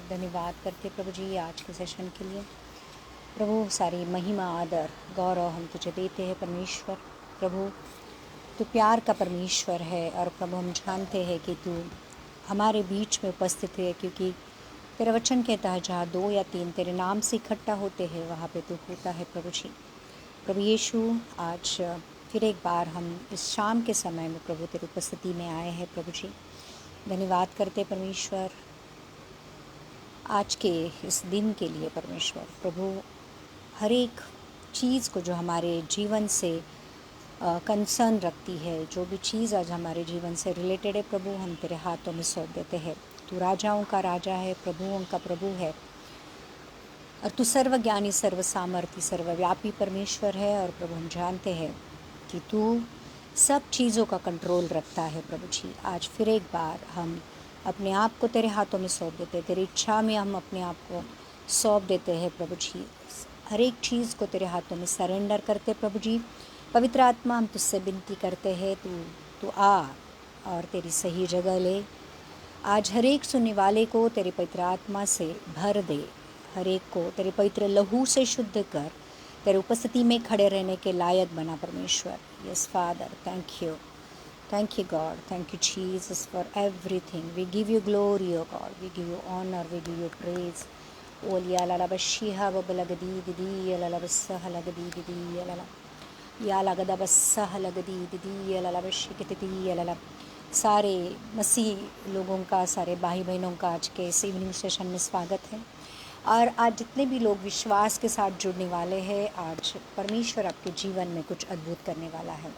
धन्यवाद करते प्रभु जी आज के सेशन के लिए। प्रभु सारी महिमा आदर गौरव हम तुझे देते हैं परमेश्वर। प्रभु तू प्यार का परमेश्वर है और प्रभु हम जानते हैं कि तू हमारे बीच में उपस्थित है, क्योंकि तेरे वचन कहता है जहाँ 2 या 3 तेरे नाम से इकट्ठा होते हैं वहाँ पे तू होता है प्रभु जी। प्रभु यीशु आज फिर एक बार हम इस शाम के समय में प्रभु तेरी उपस्थिति में आए हैं प्रभु जी। धन्यवाद करते परमेश्वर आज के इस दिन के लिए परमेश्वर। प्रभु हर एक चीज़ को जो हमारे जीवन से कंसर्न रखती है, जो भी चीज़ आज हमारे जीवन से रिलेटेड है प्रभु, हम तेरे हाथों में सौंप देते हैं। तू राजाओं का राजा है, प्रभुओं का प्रभु है और तू सर्वज्ञानी सर्व सामर्थी सर्वव्यापी परमेश्वर है। और प्रभु हम जानते हैं कि तू सब चीज़ों का कंट्रोल रखता है प्रभु जी। आज फिर एक बार हम अपने आप को तेरे हाथों में सौंप देते हैं, तेरी इच्छा में हम अपने आप को सौंप देते हैं प्रभु जी। हर एक चीज़ को तेरे हाथों में सरेंडर करते प्रभु जी। पवित्र आत्मा हम तुझसे विनती करते हैं, तू आ और तेरी सही जगह ले। आज हर एक सुनने वाले को तेरे पवित्र आत्मा से भर दे, हर एक को तेरे पवित्र लहू से शुद्ध कर, तेरे उपस्थिति में खड़े रहने के लायक बना परमेश्वर। Yes father, thank you God, thank you Jesus for everything. We give you glory O God, we give you honour, we give you praise. ओलिया लाला बशिहा बबलगदी दीदी लाला बस्सह लगदी दीदी लाला या लगदा बस्सह लगदी दीदी लाला बशी कितदी लाला। सारे मसीह लोगों का, सारे भाई बहनों का आज के इस इवनिंग सेशन में स्वागत है। और आज जितने भी लोग विश्वास के साथ जुड़ने वाले हैं, आज परमेश्वर आपके जीवन में कुछ अद्भुत करने वाला है।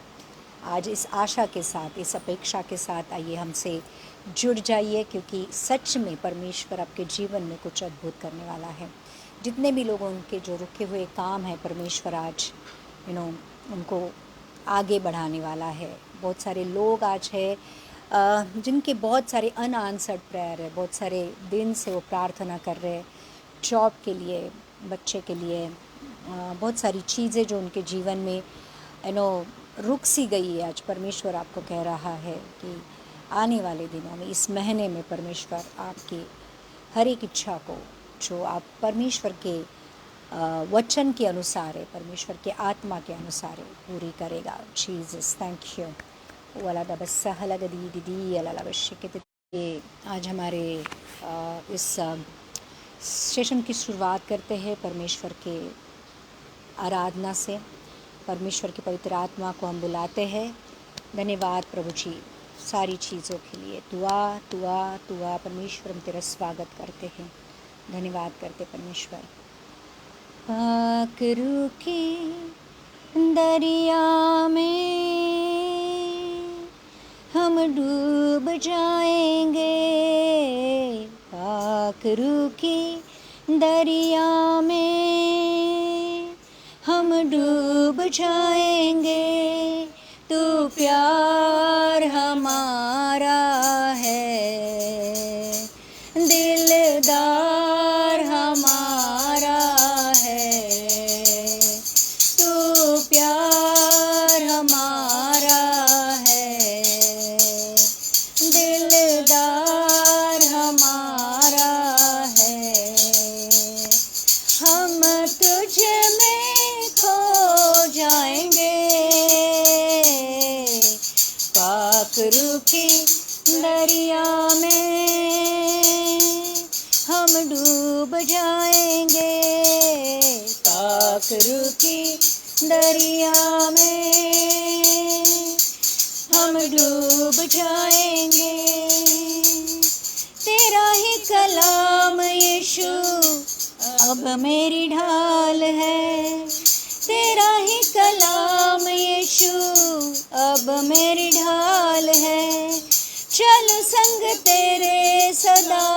आज इस आशा के साथ, इस अपेक्षा के साथ आइए हमसे जुड़ जाइए, क्योंकि सच में परमेश्वर आपके जीवन में कुछ अद्भुत करने वाला है। जितने भी लोगों के जो रुके हुए काम हैं, परमेश्वर आज उनको आगे बढ़ाने वाला है। बहुत सारे लोग आज है जिनके बहुत सारे अनआंसर्ड प्रेयर है, बहुत सारे दिन से वो प्रार्थना कर रहे हैं जॉब के लिए, बच्चे के लिए, बहुत सारी चीज़ें जो उनके जीवन में रुक सी गई है। आज परमेश्वर आपको कह रहा है कि आने वाले दिनों में, इस महीने में परमेश्वर आपकी हर एक इच्छा को, जो आप परमेश्वर के वचन के अनुसार है, परमेश्वर के आत्मा के अनुसार है, पूरी करेगा। Jesus thank you. वाला दबस्सा हलगदी दीदी अला के। आज हमारे इस सेशन की शुरुआत करते हैं परमेश्वर के आराधना से। परमेश्वर की पवित्र आत्मा को हम बुलाते हैं। धन्यवाद प्रभु जी सारी चीज़ों के लिए। दुआ परमेश्वर, हम तेरा स्वागत करते हैं, धन्यवाद करते परमेश्वर। पाकरू के दरिया में हम डूब जाएंगे, पाकरू की दरिया में हम डूब जाएंगे। तू प्यार हमारा है, दिलदार हमारा है। तू प्यार हमारा है, दिलदार हमारा है। हम तुझ में खो जाएंगे, पाकरू की दरिया में हम डूब जाएंगे, पाकरू की दरिया में हम डूब जाएंगे। तेरा ही कलाम यीशु अब मेरी ढाल है, तेरा ही कलाम यीशु अब मेरी ढाल है। चल संग तेरे सदा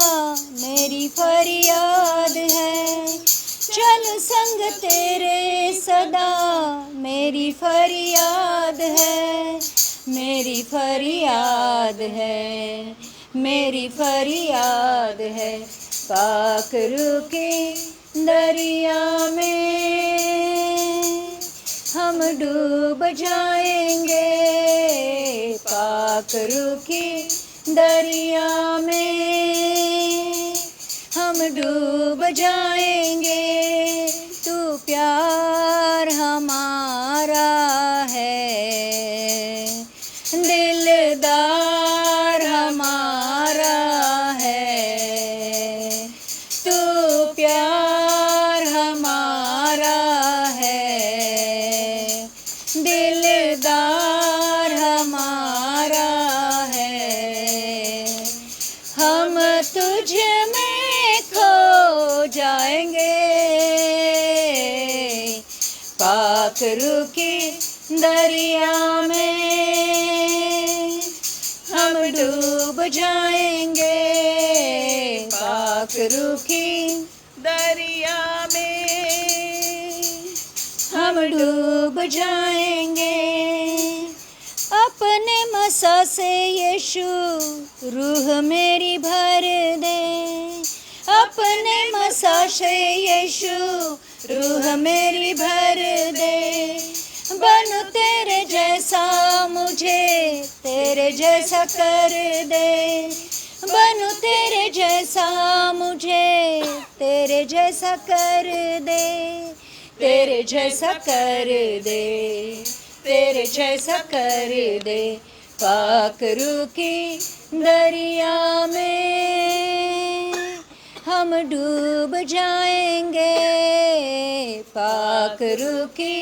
मेरी फरियाद है, चल संग तेरे सदा मेरी फरियाद है, मेरी फरियाद है, मेरी फरियाद है। पाकरू के दरिया में हम डूब जाएंगे, पाकरू की दरिया में डूब जाएंगे। तू प्यार हमारा है, दिलदार हमारा है। तू प्यार हमारा है, दिलदार हमारा है। हम तुझ में खो जाएंगे, पाक रूह की दरिया में हम डूब जाएंगे। पाक रूह की दरिया में हम डूब जाएंगे। अपने मसा से यीशु रूह मेरी भर दे। अपने मसा से यीशु रूह मेरी भर दे। बनूं तेरे जैसा, मुझे तेरे जैसा कर दे। बनूं तेरे जैसा, मुझे तेरे जैसा कर दे। तेरे जैसा कर दे, तेरे जैसा कर दे। पाक रूह की दरिया में हम डूब जाएंगे। पाक रूह की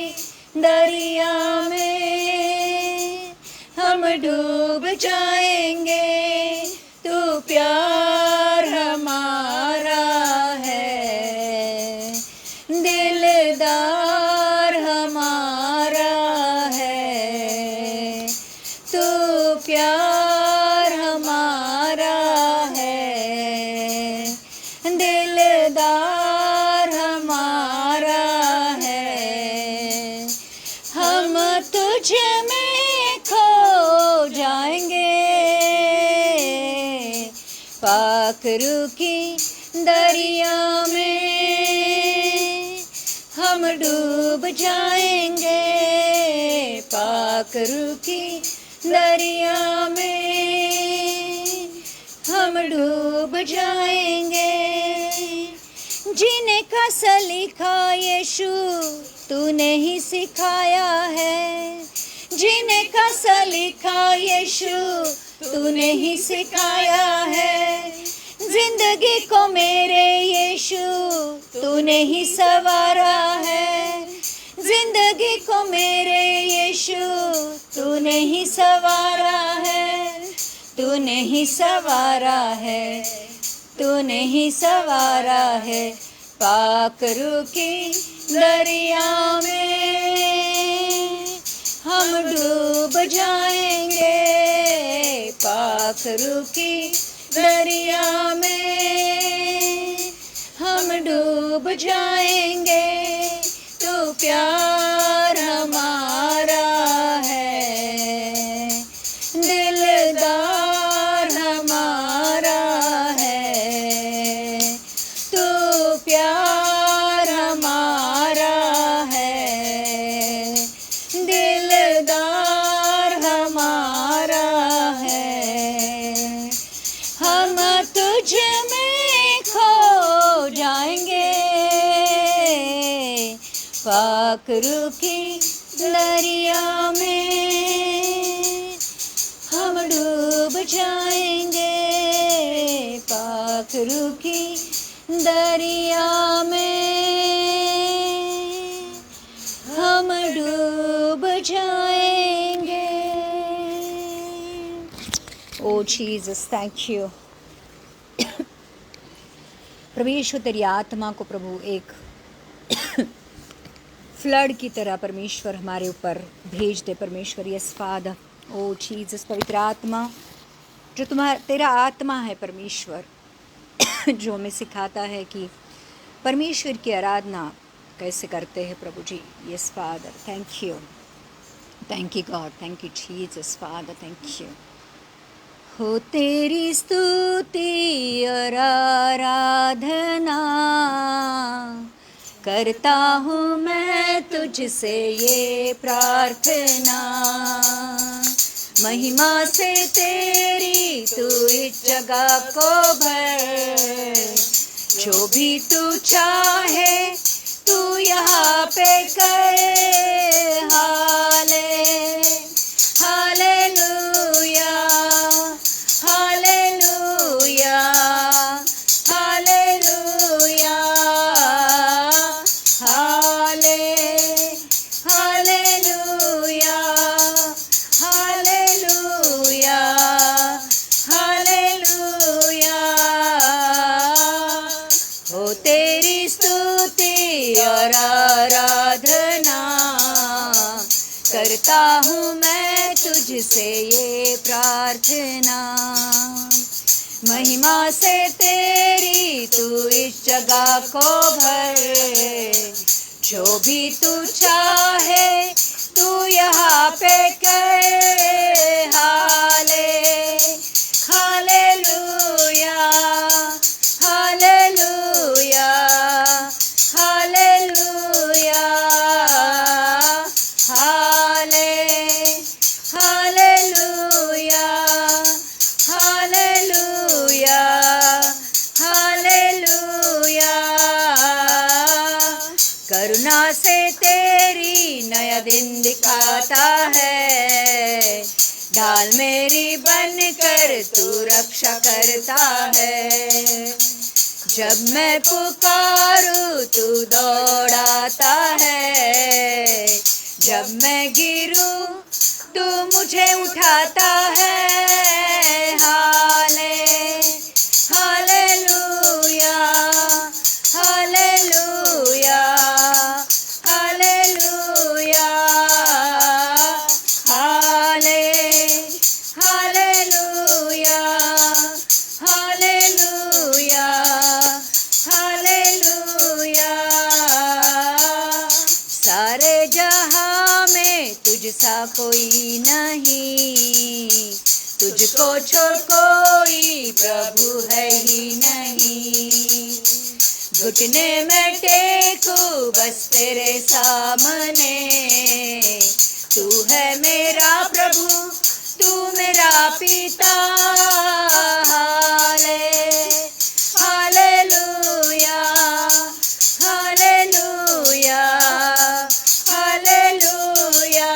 दरिया में हम डूब जाएंगे। तू प्यार हमारा है, दिलदार हमारा है। तू प्यार हमारा है, दिलदार हमारा है। हम तुझ में खो जाएंगे। पाक रूह की दरिया में हम डूब जाएंगे। पाक रूह की दरिया में हम डूब जाएंगे। जीने का सलीका यीशु तूने ही सिखाया है। जीने का सलीका यीशु तूने ही सिखाया है। जिंदगी को मेरे यीशु तूने ही संवारा है। जिंदगी को मेरे यीशु तूने ही संवारा है। तूने ही संवारा है, तूने ही संवारा है। पाक रूह की दरिया में हम डूब जाएंगे। पाक रूह की दरिया में हम डूब जाएंगे। तू प्यार हमारा है, दिलदार हमारा है। तू प्यार हमारा है, दिलदार हमारा है। हम तुझ में खो जाएंगे। पाक रूह की दरिया में हम डूब जाएंगे। पाक रूह की दरिया में हम डूब जाएंगे। ओ जीसस, थैंक यू। प्रभु यीशु, तेरी आत्मा को प्रभु एक फ्लड की तरह परमेश्वर हमारे ऊपर भेज दे परमेश्वर। यस फादर, ओ जीसस, पवित्र आत्मा जो तेरा आत्मा है परमेश्वर, जो हमें सिखाता है कि परमेश्वर की आराधना कैसे करते हैं प्रभु जी। Yes father, thank you God, thank you Jesus father, thank you. हो तेरी स्तुति और आराधना करता हूँ मैं तुझसे ये प्रार्थना। महिमा से तेरी तू इस जगह को भर, जो भी तू चाहे तू यहाँ पे कर। हालेलुया हालेलुया हालेलुया हाले हालेलुया हालेलुया हालेलुया। हो तेरी स्तुति और आराधना करता हूँ मैं तुझसे ये प्रार्थना। महिमा से तेरी तू इस जगह को भर। जो भी तू चाहे तू यहाँ पे कर। हालेलुया हालेलुया हालेलुया हाले हालेलुया हालेलुया हालेलुया। करुणा से तेरी नया दिन दिखाता है। ढाल मेरी बनकर तू रक्षा करता है। जब मैं पुकारूं तू दौड़ाता है। जब मैं गिरूं तू मुझे उठाता है। हालेलुया हालेलुया हालेलुया हाले हालेलुया हालेलुया हालेलुया। सारे जहां में तुझसा कोई नहीं। तुझको छोड़ कोई प्रभु है ही नहीं। घुटने में टेकू बस तेरे सामने। तू है मेरा प्रभु तू मेरा पिता। हालेलुया हालेलुया हालेलुया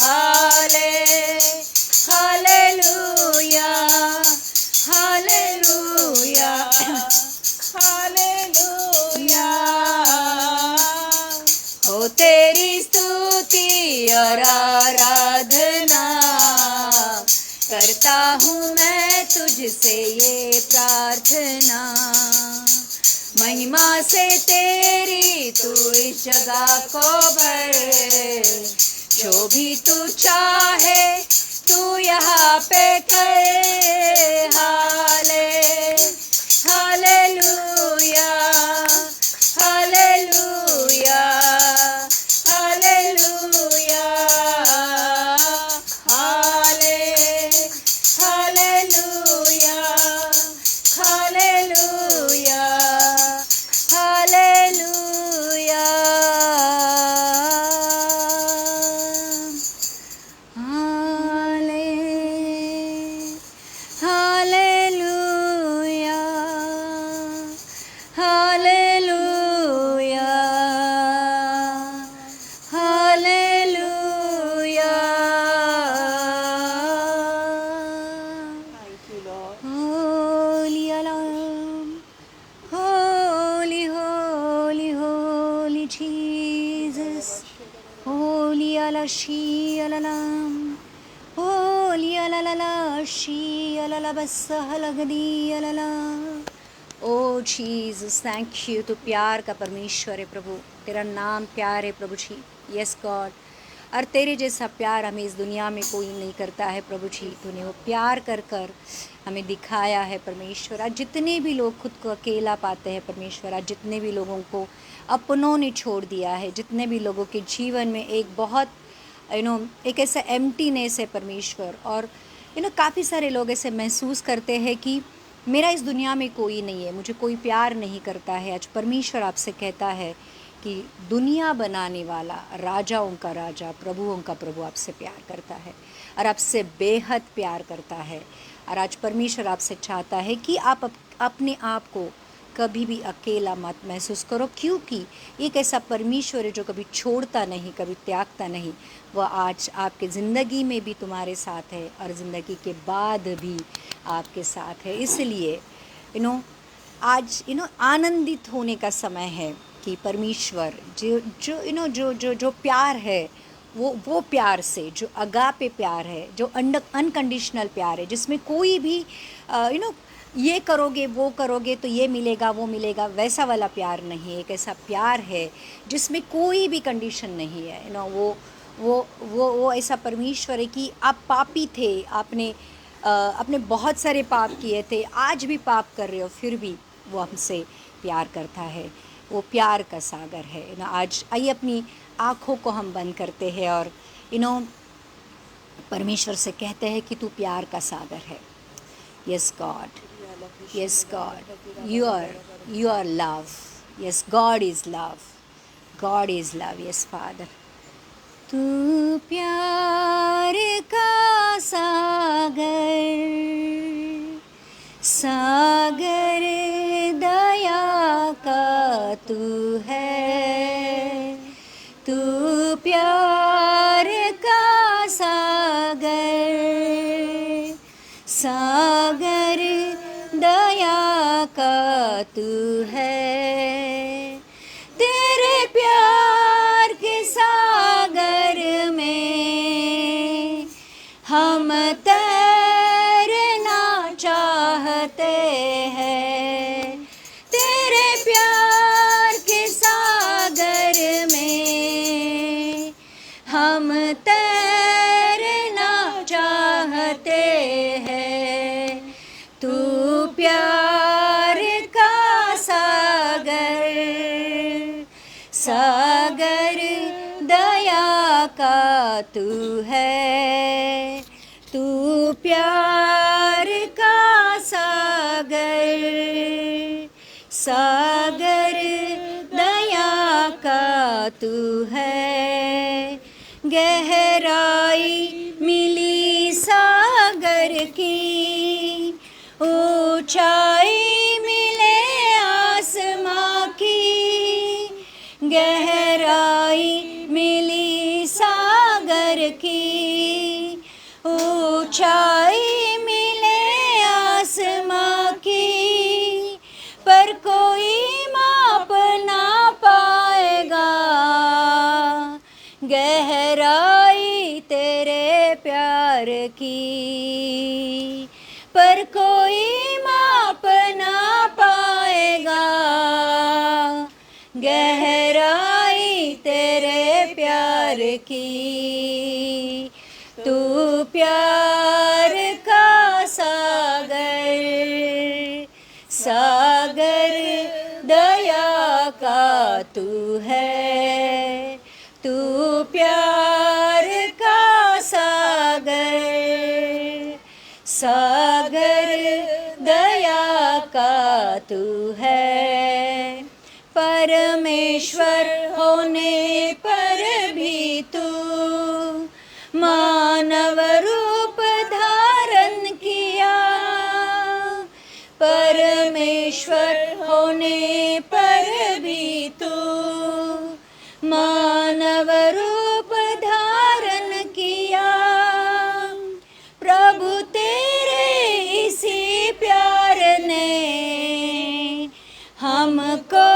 हाले हालेलुया हालेलुया हालेलुया। हो तेरी स्तुति और आराधना करता हूँ मैं तुझसे ये प्रार्थना। महिमा से तेरी तू इस जगह को भर। जो भी तू चाहे तू यहाँ पे कर। हालेलुया हालेलुया हालेलुया हाले हालेलुया हालेलुया हालेलुया हाले hallelujah hallelujah hallelujah. Thank you, Lord. Holy alarm, holy, holy, holy Jesus. Holy alashi alalam, holy alalalashi alalabassa halagdi alala। O Jesus thank you. तू प्यार का परमेश्वर है प्रभु। तेरा नाम प्यार है प्रभु जी। Yes God. और तेरे जैसा प्यार हमें इस दुनिया में कोई नहीं करता है प्रभु जी। तूने वो प्यार कर कर हमें दिखाया है परमेश्वर। आज जितने भी लोग खुद को अकेला पाते हैं परमेश्वर, आज जितने भी लोगों को अपनों ने छोड़ दिया है, जितने भी लोगों के जीवन में एक बहुत एक ऐसा एम्प्टीनेस है परमेश्वर। और काफ़ी सारे लोग ऐसे महसूस करते हैं कि मेरा इस दुनिया में कोई नहीं है, मुझे कोई प्यार नहीं करता है। आज परमेश्वर आपसे कहता है कि दुनिया बनाने वाला, राजाओं का राजा, प्रभुओं का प्रभु आपसे प्यार करता है और आपसे बेहद प्यार करता है। और आज परमेश्वर आपसे चाहता है कि आप अपने आप को कभी भी अकेला मत महसूस करो, क्योंकि एक ऐसा परमेश्वर है जो कभी छोड़ता नहीं, कभी त्यागता नहीं। वह आज आपके ज़िंदगी में भी तुम्हारे साथ है और ज़िंदगी के बाद भी आपके साथ है। इसलिए आज आनंदित होने का समय है कि परमेश्वर जो जो जो जो जो प्यार है, वो प्यार से, जो अगापे प्यार है, जो अनकंडीशनल प्यार है, जिसमें कोई भी ये करोगे वो करोगे तो ये मिलेगा वो मिलेगा, वैसा वाला प्यार नहीं है। एक ऐसा प्यार है जिसमें कोई भी कंडीशन नहीं है। वो ऐसा परमेश्वर है कि आप पापी थे, आपने बहुत सारे पाप किए थे, आज भी पाप कर रहे हो, फिर भी वो हमसे प्यार करता है। वो प्यार का सागर है आज आइए अपनी आँखों को हम बंद करते हैं और परमेश्वर से कहते हैं कि तू प्यार का सागर है। Yes God, yes God, you are love. Yes God is love, God is love. Yes father, तू प्यार का सागर, सागर दया का तू है। तू प्यार का सागर, सागर दया का तू है। तेरे प्यार के सागर में हम तैरना चाहते हैं। तेरे प्यार के सागर में हम तैरना चाहते हैं। तू प्यार का सागर, सागर दया का तू है। तू प्यार का सागर, सागर दया का तू है। गहराई मिली सागर की, ऊंचाई मिले आसमां की। गहराई मिली सागर की, ऊंचाई मिले आसमां की, पर कोई माप ना पाएगा गहराई तेरे प्यार की। पर कोई माप ना पाएगा गहराई तेरे प्यार की। तू प्यार का सागर, सागर दया का तू है। तू प्यार का सागर, सागर दया का तू है। परमेश्वर होने पर भी तू मानव रूप धारण किया। परमेश्वर होने पर भी तू मानव रूप धारण किया। प्रभु तेरे इसी प्यार ने हमको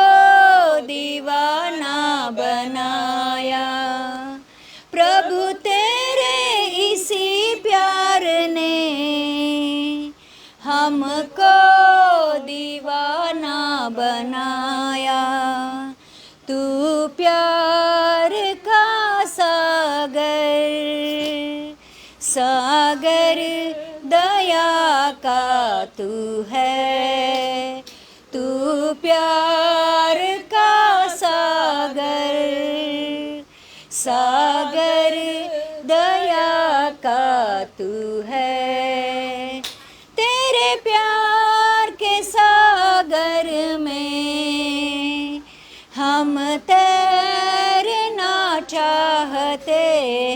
दीवाना बनाया। प्रभु तेरे इसी प्यार ने हमको दीवाना बनाया। तू प्यार का सागर, सागर दया का तू है। तू प्यार का सागर, सागर दया का तू है। तेरे प्यार के सागर में हम तैरना चाहते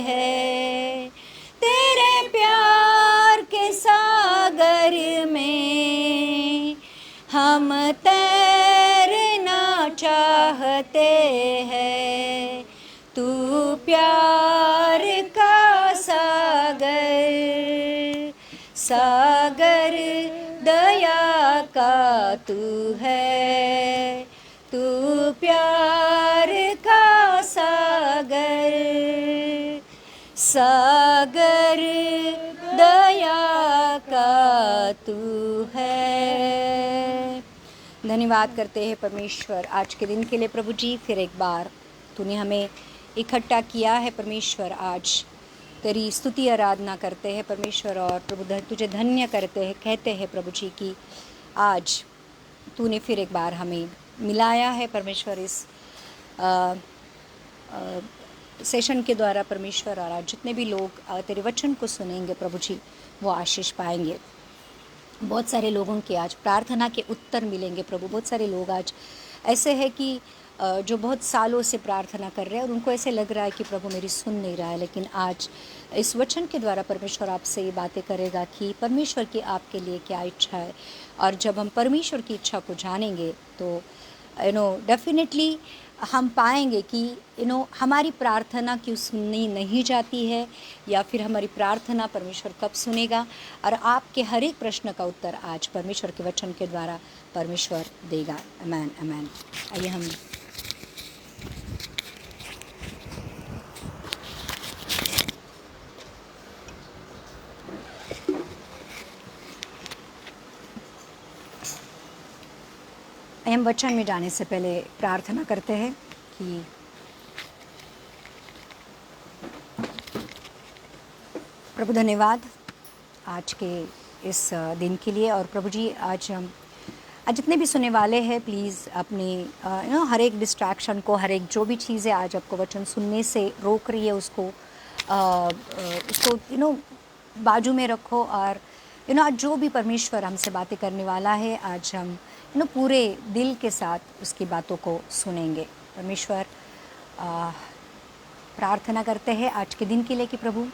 हैं। तेरे प्यार के सागर हम तैरना चाहते हैं, तू प्यार का सागर, सागर दया का तू है, तू प्यार का सागर, सागर दया का तू है। धन्यवाद करते हैं परमेश्वर आज के दिन के लिए प्रभु जी। फिर एक बार तूने हमें इकट्ठा किया है परमेश्वर, आज तेरी स्तुति आराधना करते हैं परमेश्वर, और प्रभु तुझे धन्य करते हैं, कहते हैं प्रभु जी कि आज तूने फिर एक बार हमें मिलाया है परमेश्वर इस सेशन के द्वारा परमेश्वर, और आज जितने भी लोग तेरे वचन को सुनेंगे प्रभु जी वो आशीष पाएंगे। बहुत सारे लोगों के आज प्रार्थना के उत्तर मिलेंगे प्रभु। बहुत सारे लोग आज ऐसे हैं कि जो बहुत सालों से प्रार्थना कर रहे हैं और उनको ऐसे लग रहा है कि प्रभु मेरी सुन नहीं रहा है, लेकिन आज इस वचन के द्वारा परमेश्वर आपसे ये बातें करेगा कि परमेश्वर की आपके लिए क्या इच्छा है। और जब हम परमेश्वर की इच्छा को जानेंगे तो डेफिनेटली हम पाएंगे कि हमारी प्रार्थना क्यों सुननी नहीं जाती है, या फिर हमारी प्रार्थना परमेश्वर कब सुनेगा, और आपके हर एक प्रश्न का उत्तर आज परमेश्वर के वचन के द्वारा परमेश्वर देगा। Amen amen. आइए हम वचन में जाने से पहले प्रार्थना करते हैं कि प्रभु धन्यवाद आज के इस दिन के लिए। और प्रभु जी आज जितने भी सुनने वाले हैं प्लीज़ अपने हर एक डिस्ट्रैक्शन को, हर एक जो भी चीज़ें आज आपको वचन सुनने से रोक रही है उसको बाजू में रखो। और आज जो भी परमेश्वर हमसे बातें करने वाला है आज हम पूरे दिल के साथ उसकी बातों को सुनेंगे परमेश्वर। प्रार्थना करते हैं आज के दिन के लिए कि प्रभु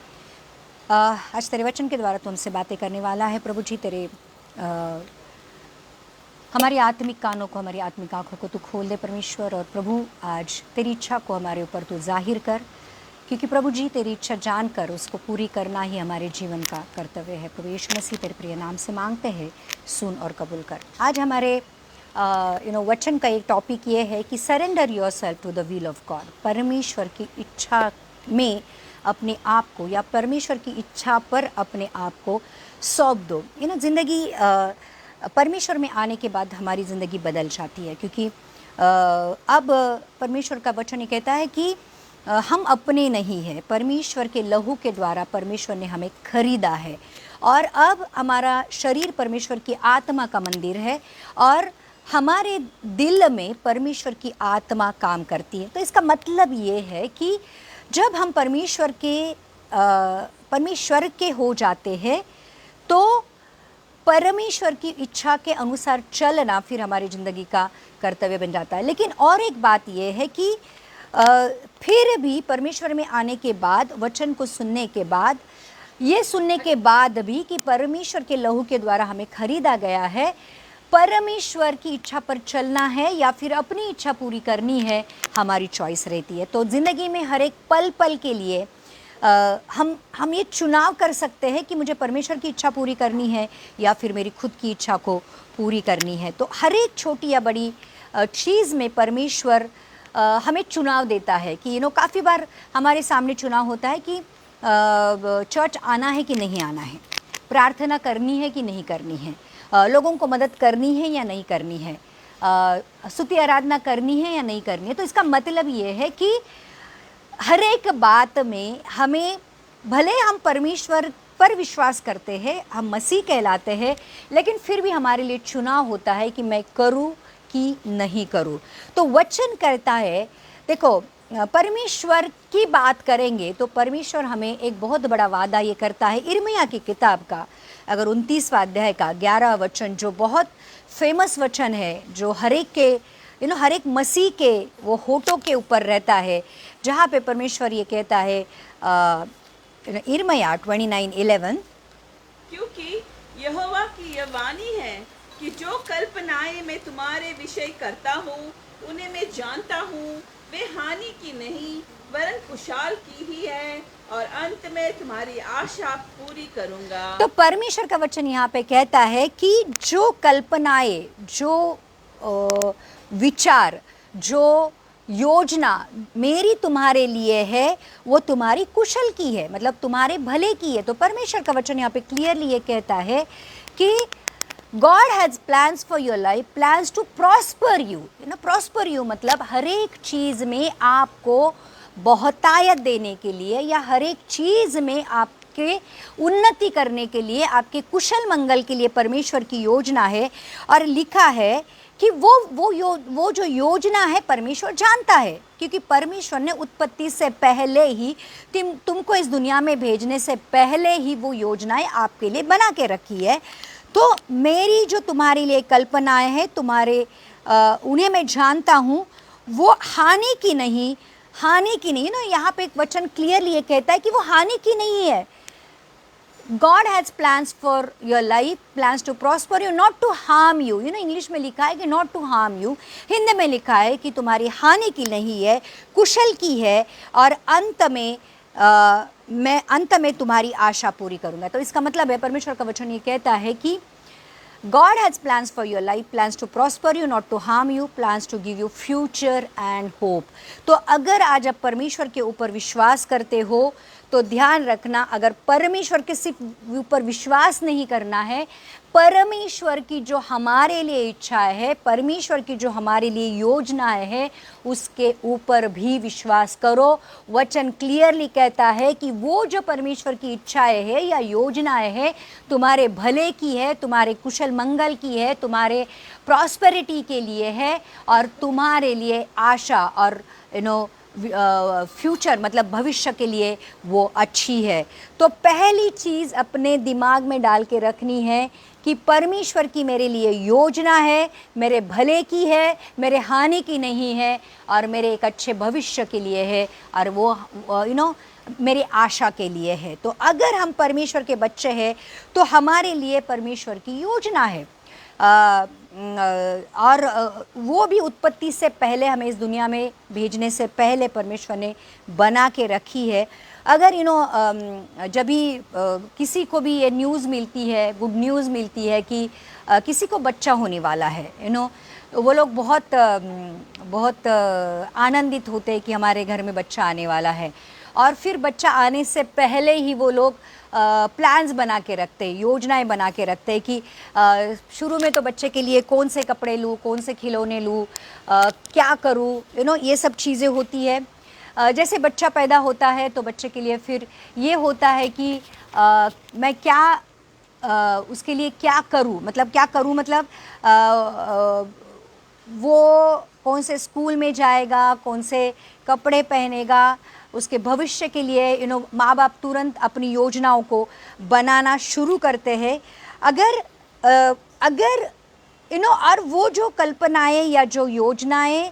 आज तेरे वचन के द्वारा तो हमसे बातें करने वाला है प्रभु जी। तेरे हमारी आत्मिक कानों को, हमारी आत्मिक आँखों को तू खोल दे परमेश्वर। और प्रभु आज तेरी इच्छा को हमारे ऊपर तू जाहिर कर, क्योंकि प्रभु जी तेरी इच्छा जानकर उसको पूरी करना ही हमारे जीवन का कर्तव्य है। प्रभु यीशु मसीह तेरे प्रिय नाम से मांगते हैं, सुन और कबूल कर। आज हमारे वचन का एक टॉपिक ये है कि surrender yourself to the will of God. परमेश्वर की इच्छा में अपने आप को, या परमेश्वर की इच्छा पर अपने आप को सौंप दो। ज़िंदगी परमेश्वर में आने के बाद हमारी ज़िंदगी बदल जाती है, क्योंकि अब परमेश्वर का वचन ये कहता है कि हम अपने नहीं हैं, परमेश्वर के लहू के द्वारा परमेश्वर ने हमें खरीदा है। और अब हमारा शरीर परमेश्वर की आत्मा का मंदिर है, और हमारे दिल में परमेश्वर की आत्मा काम करती है। तो इसका मतलब ये है कि जब हम परमेश्वर के हो जाते हैं तो परमेश्वर की इच्छा के अनुसार चलना फिर हमारी ज़िंदगी का कर्तव्य बन जाता है। लेकिन और एक बात यह है कि फिर भी परमेश्वर में आने के बाद, वचन को सुनने के बाद, ये सुनने के बाद भी कि परमेश्वर के लहू के द्वारा हमें खरीदा गया है, परमेश्वर की इच्छा पर चलना है या फिर अपनी इच्छा पूरी करनी है, हमारी चॉइस रहती है। तो ज़िंदगी में हर एक पल पल के लिए हम ये चुनाव कर सकते हैं कि मुझे परमेश्वर की इच्छा पूरी करनी है या फिर मेरी खुद की इच्छा को पूरी करनी है। तो हर एक छोटी या बड़ी चीज़ में परमेश्वर हमें चुनाव देता है कि काफ़ी बार हमारे सामने चुनाव होता है कि चर्च आना है कि नहीं आना है, प्रार्थना करनी है कि नहीं करनी है, लोगों को मदद करनी है या नहीं करनी है, स्तुति आराधना करनी है या नहीं करनी है। तो इसका मतलब ये है कि हर एक बात में हमें, भले हम परमेश्वर पर विश्वास करते हैं, हम मसीह कहलाते हैं, लेकिन फिर भी हमारे लिए चुनाव होता है कि मैं करूं कि नहीं करूं। तो वचन कहता है, देखो परमेश्वर की बात करेंगे तो परमेश्वर हमें एक बहुत बड़ा वादा ये करता है। इर्मिया की किताब का अगर 29वां अध्याय का 11 वचन, जो बहुत फेमस वचन है, जो हर एक के हर एक मसीह के वो होठों के ऊपर रहता है, जहाँ पे परमेश्वर ये कहता है इर्मिया 29:11, क्योंकि यहोवा की यह वाणी है कि जो कल्पनाएं मैं तुम्हारे विषय करता हूँ उन्हें मैं जानता हूँ, वे हानि की नहीं वरन कुशाल की ही है, और अंत में तुम्हारी आशा पूरी करूँगा। तो परमेश्वर का वचन यहाँ पे कहता है कि जो कल्पनाएं, जो विचार, जो योजना मेरी तुम्हारे लिए है वो तुम्हारी कुशल की है, मतलब तुम्हारे भले की है। तो परमेश्वर का वचन यहाँ पे क्लियरली ये कहता है कि God has plans for your life, plans to prosper you. prosper you मतलब हर एक चीज़ में आपको बहुतायत देने के लिए या हर एक चीज़ में आपके उन्नति करने के लिए, आपके कुशल मंगल के लिए परमेश्वर की योजना है। और लिखा है कि वो जो योजना है परमेश्वर जानता है, क्योंकि परमेश्वर ने उत्पत्ति से पहले ही तुमको इस दुनिया में भेजने से पहले ही वो योजनाएं आपके लिए बना के रखी है। तो मेरी जो तुम्हारे लिए कल्पनाएं हैं, तुम्हारे उन्हें मैं जानता हूँ, वो हानि की नहीं, हानि की नहीं। यहाँ पे एक वचन क्लियरली ये कहता है कि वो हानि की नहीं है। God has plans for your life, plans to prosper you, not to harm you. English में लिखा है कि not to harm you, Hindi में लिखा है कि तुम्हारी हानि की नहीं है, कुशल की है, और मैं अंत में तुम्हारी आशा पूरी करूँगा। तो इसका मतलब है परमेश्वर का वचन ये कहता है कि God has plans for your life, plans to prosper you, not to harm you, plans to give you future and hope. तो अगर आज आप परमेश्वर के ऊपर विश्वास करते हो तो ध्यान रखना, अगर परमेश्वर के सिर्फ ऊपर विश्वास नहीं करना है, परमेश्वर की जो हमारे लिए इच्छाएं है, परमेश्वर की जो हमारे लिए योजनाएं हैं, उसके ऊपर भी विश्वास करो। वचन क्लियरली कहता है कि वो जो परमेश्वर की इच्छाएं है या योजनाएं हैं तुम्हारे भले की है, तुम्हारे कुशल मंगल की है, तुम्हारे प्रॉस्पेरिटी के लिए है, और तुम्हारे लिए आशा और फ्यूचर मतलब भविष्य के लिए वो अच्छी है। तो पहली चीज़ अपने दिमाग में डाल के रखनी है कि परमेश्वर की मेरे लिए योजना है, मेरे भले की है, मेरे हानि की नहीं है, और मेरे एक अच्छे भविष्य के लिए है, और वो मेरे आशा के लिए है। तो अगर हम परमेश्वर के बच्चे हैं तो हमारे लिए परमेश्वर की योजना है, और वो भी उत्पत्ति से पहले, हमें इस दुनिया में भेजने से पहले परमेश्वर ने बना के रखी है। अगर जब भी किसी को भी ये न्यूज़ मिलती है, गुड न्यूज़ मिलती है कि किसी को बच्चा होने वाला है, वो लोग बहुत आनंदित होते हैं कि हमारे घर में बच्चा आने वाला है। और फिर बच्चा आने से पहले ही वो लोग प्लान्स बना के रखते हैं, योजनाएं बना के रखते हैं कि शुरू में तो बच्चे के लिए कौन से कपड़े लूँ, कौन से खिलौने लूँ, क्या करूँ, ये सब चीज़ें होती है। जैसे बच्चा पैदा होता है तो बच्चे के लिए फिर ये होता है कि मैं क्या उसके लिए क्या करूँ, मतलब वो कौन से स्कूल में जाएगा, कौन से कपड़े पहनेगा, उसके भविष्य के लिए माँ बाप तुरंत अपनी योजनाओं को बनाना शुरू करते हैं। अगर और वो जो कल्पनाएं या जो योजनाएं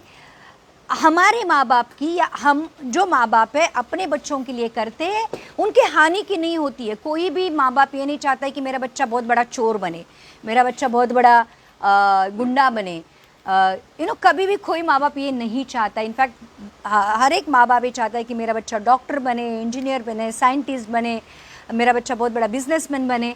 हमारे माँ बाप की या हम जो माँ बाप है अपने बच्चों के लिए करते हैं, उनके हानि की नहीं होती है। कोई भी माँ बाप ये नहीं चाहता है कि मेरा बच्चा बहुत बड़ा चोर बने, मेरा बच्चा बहुत बड़ा गुंडा बने। कभी भी कोई माँ बाप ये नहीं चाहता। इनफैक्ट हर एक माँ बाप ये चाहता है कि मेरा बच्चा डॉक्टर बने, इंजीनियर बने, साइंटिस्ट बने, मेरा बच्चा बहुत बड़ा बिजनेसमैन बने।